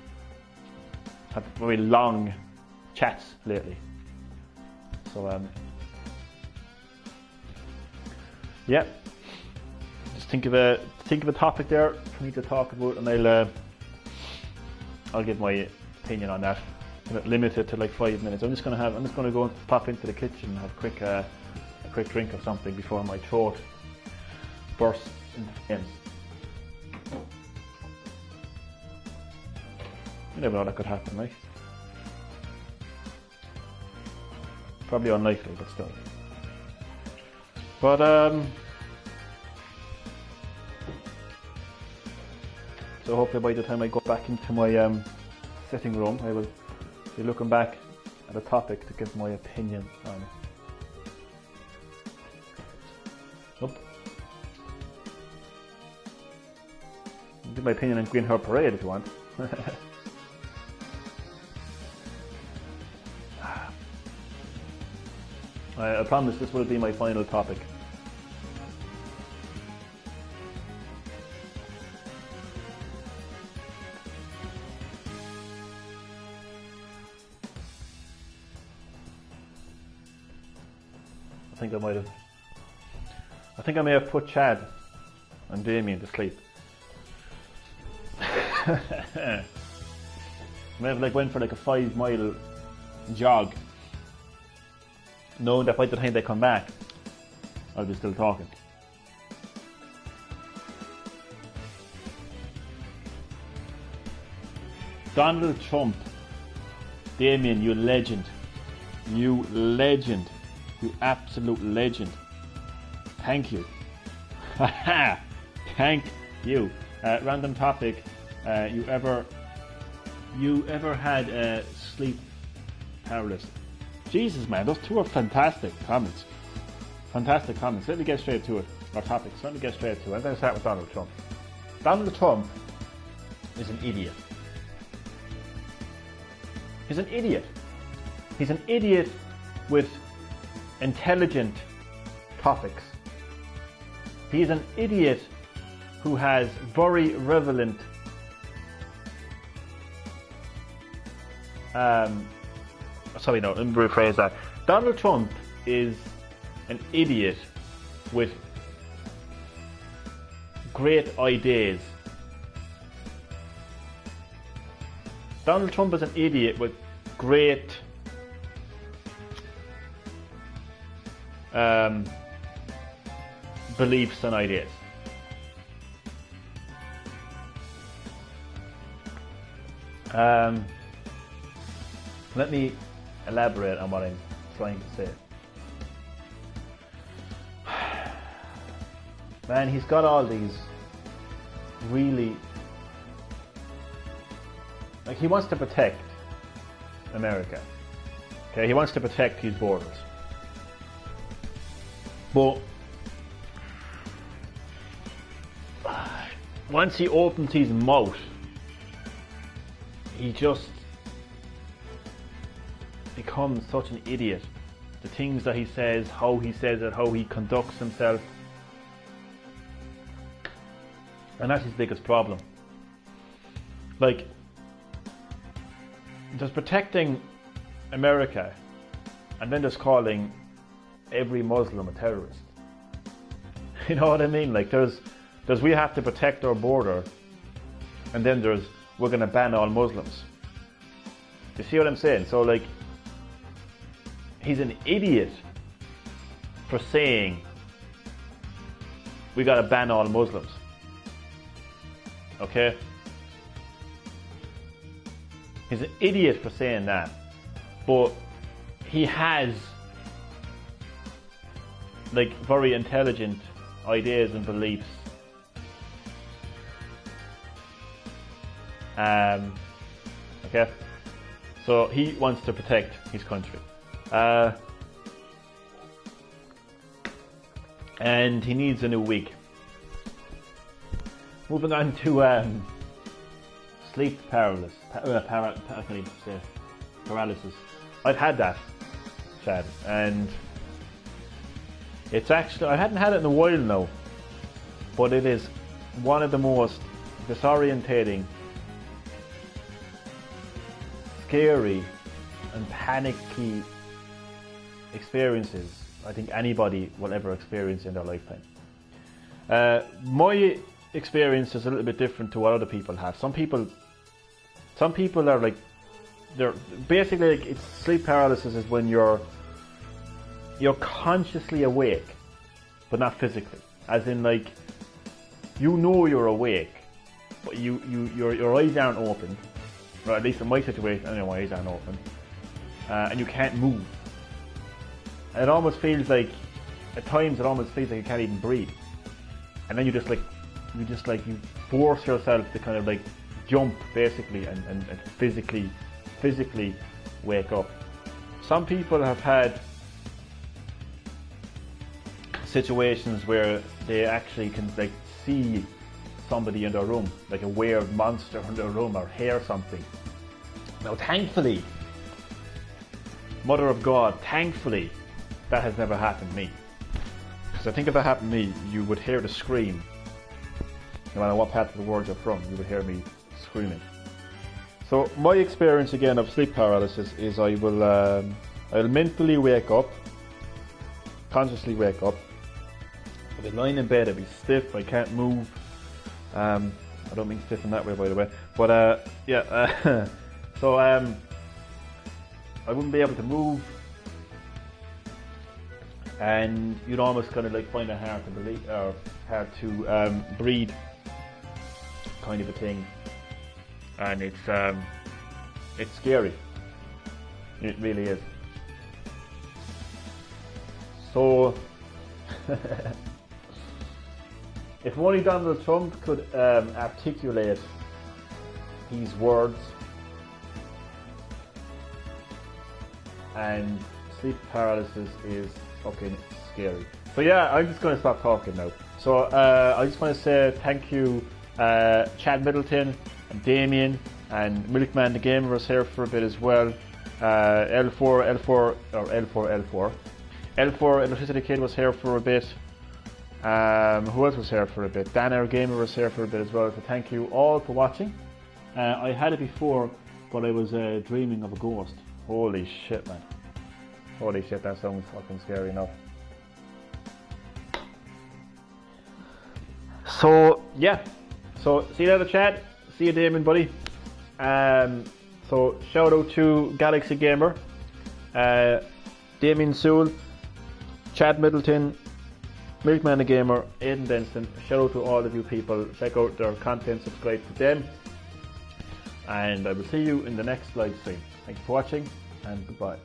had very long chats lately. So yeah. Think of a topic there for me to talk about, and I'll give my opinion on that. Limit it to like 5 minutes. I'm just gonna go and pop into the kitchen and have a quick drink of something before my throat bursts into flames. You never know, that could happen, right? Probably unlikely, but still. But so hopefully by the time I go back into my sitting room, I will be looking back at a topic to give my opinion on it. Nope. I'll give my opinion on Green Hill Parade if you want. I promise this will be my final topic. I think I may have put Chad and Damien to sleep. I may have went for a 5-mile jog, knowing that by the time they come back, I'll be still talking. Donald Trump, Damien, you legend. You legend. You absolute legend. Thank you. Thank you. Random topic. You ever had sleep paralysis? Jesus, man, those 2 are fantastic comments. Fantastic comments. Let me get straight to it. Our topics. Let me get straight to it. I'm going to start with Donald Trump. Donald Trump is an idiot. He's an idiot. He's an idiot with intelligent topics. He's an idiot who has very relevant sorry, no, let me rephrase that. Donald Trump is an idiot with great ideas. Donald Trump is an idiot with great beliefs and ideas. Let me elaborate on what I'm trying to say. Man, he's got all these really... Like, he wants to protect America. Okay, he wants to protect his borders. But once he opens his mouth, he just becomes such an idiot. The things that he says, how he says it, how he conducts himself. And that's his biggest problem. Like, just protecting America and then just calling every Muslim a terrorist. You know what I mean? Like, there's we have to protect our border, and then there's we're going to ban all Muslims. You see what I'm saying? So, like, he's an idiot for saying we got to ban all Muslims. Okay? He's an idiot for saying that. But he has, like, very intelligent ideas and beliefs. Okay? So he wants to protect his country. And he needs a new wig. Moving on to sleep paralysis. I can't even say paralysis. I've had that, Chad, and it's actually, I hadn't had it in a while now, but it is one of the most disorientating, scary and panicky experiences I think anybody will ever experience in their lifetime. My experience is a little bit different to what other people have. Some people are like, they're basically, like, it's sleep paralysis is when you're consciously awake but not physically, as in, like, you know you're awake but your eyes aren't open, or at least in my situation, I know my eyes aren't open, and you can't move. And it almost feels like, at times it almost feels like you can't even breathe, and then you force yourself to kind of like jump basically and physically wake up. Some people have had situations where they actually can, like, see somebody in their room, like a weird monster in their room, or hear something. Now, thankfully, Mother of God, thankfully, that has never happened to me. Because I think if that happened to me, you would hear the scream. No matter what part of the world you're from, you would hear me screaming. So my experience again of sleep paralysis is I'll mentally wake up, consciously wake up. I'll be lying in bed, I'll be stiff, I can't move. I don't mean stiff in that way, by the way. But yeah, so I wouldn't be able to move, and you'd almost kind of like find it hard to believe, or hard to breathe, kind of a thing. And it's scary. It really is. So, if only Donald Trump could articulate his words, and sleep paralysis is fucking scary. So yeah, I'm just going to stop talking now. So I just want to say thank you, Chad Middleton and Damien and Milkman the Gamer was here for a bit as well. L4. L4 Electricity Kid was here for a bit. Who else was here for a bit? Dan Air Gamer was here for a bit as well. So thank you all for watching. I had it before, but I was dreaming of a ghost. Holy shit, man. Holy shit, that sounds fucking scary enough. So, yeah. So, see you later, chat. See you, Damien, buddy. So, shout out to Galaxy Gamer, Damien Sewell, Chad Middleton, Milkman the Gamer, Aidan Denston. Shout out to all of you people. Check out their content, subscribe to them. And I will see you in the next live stream. Thank you for watching, and goodbye.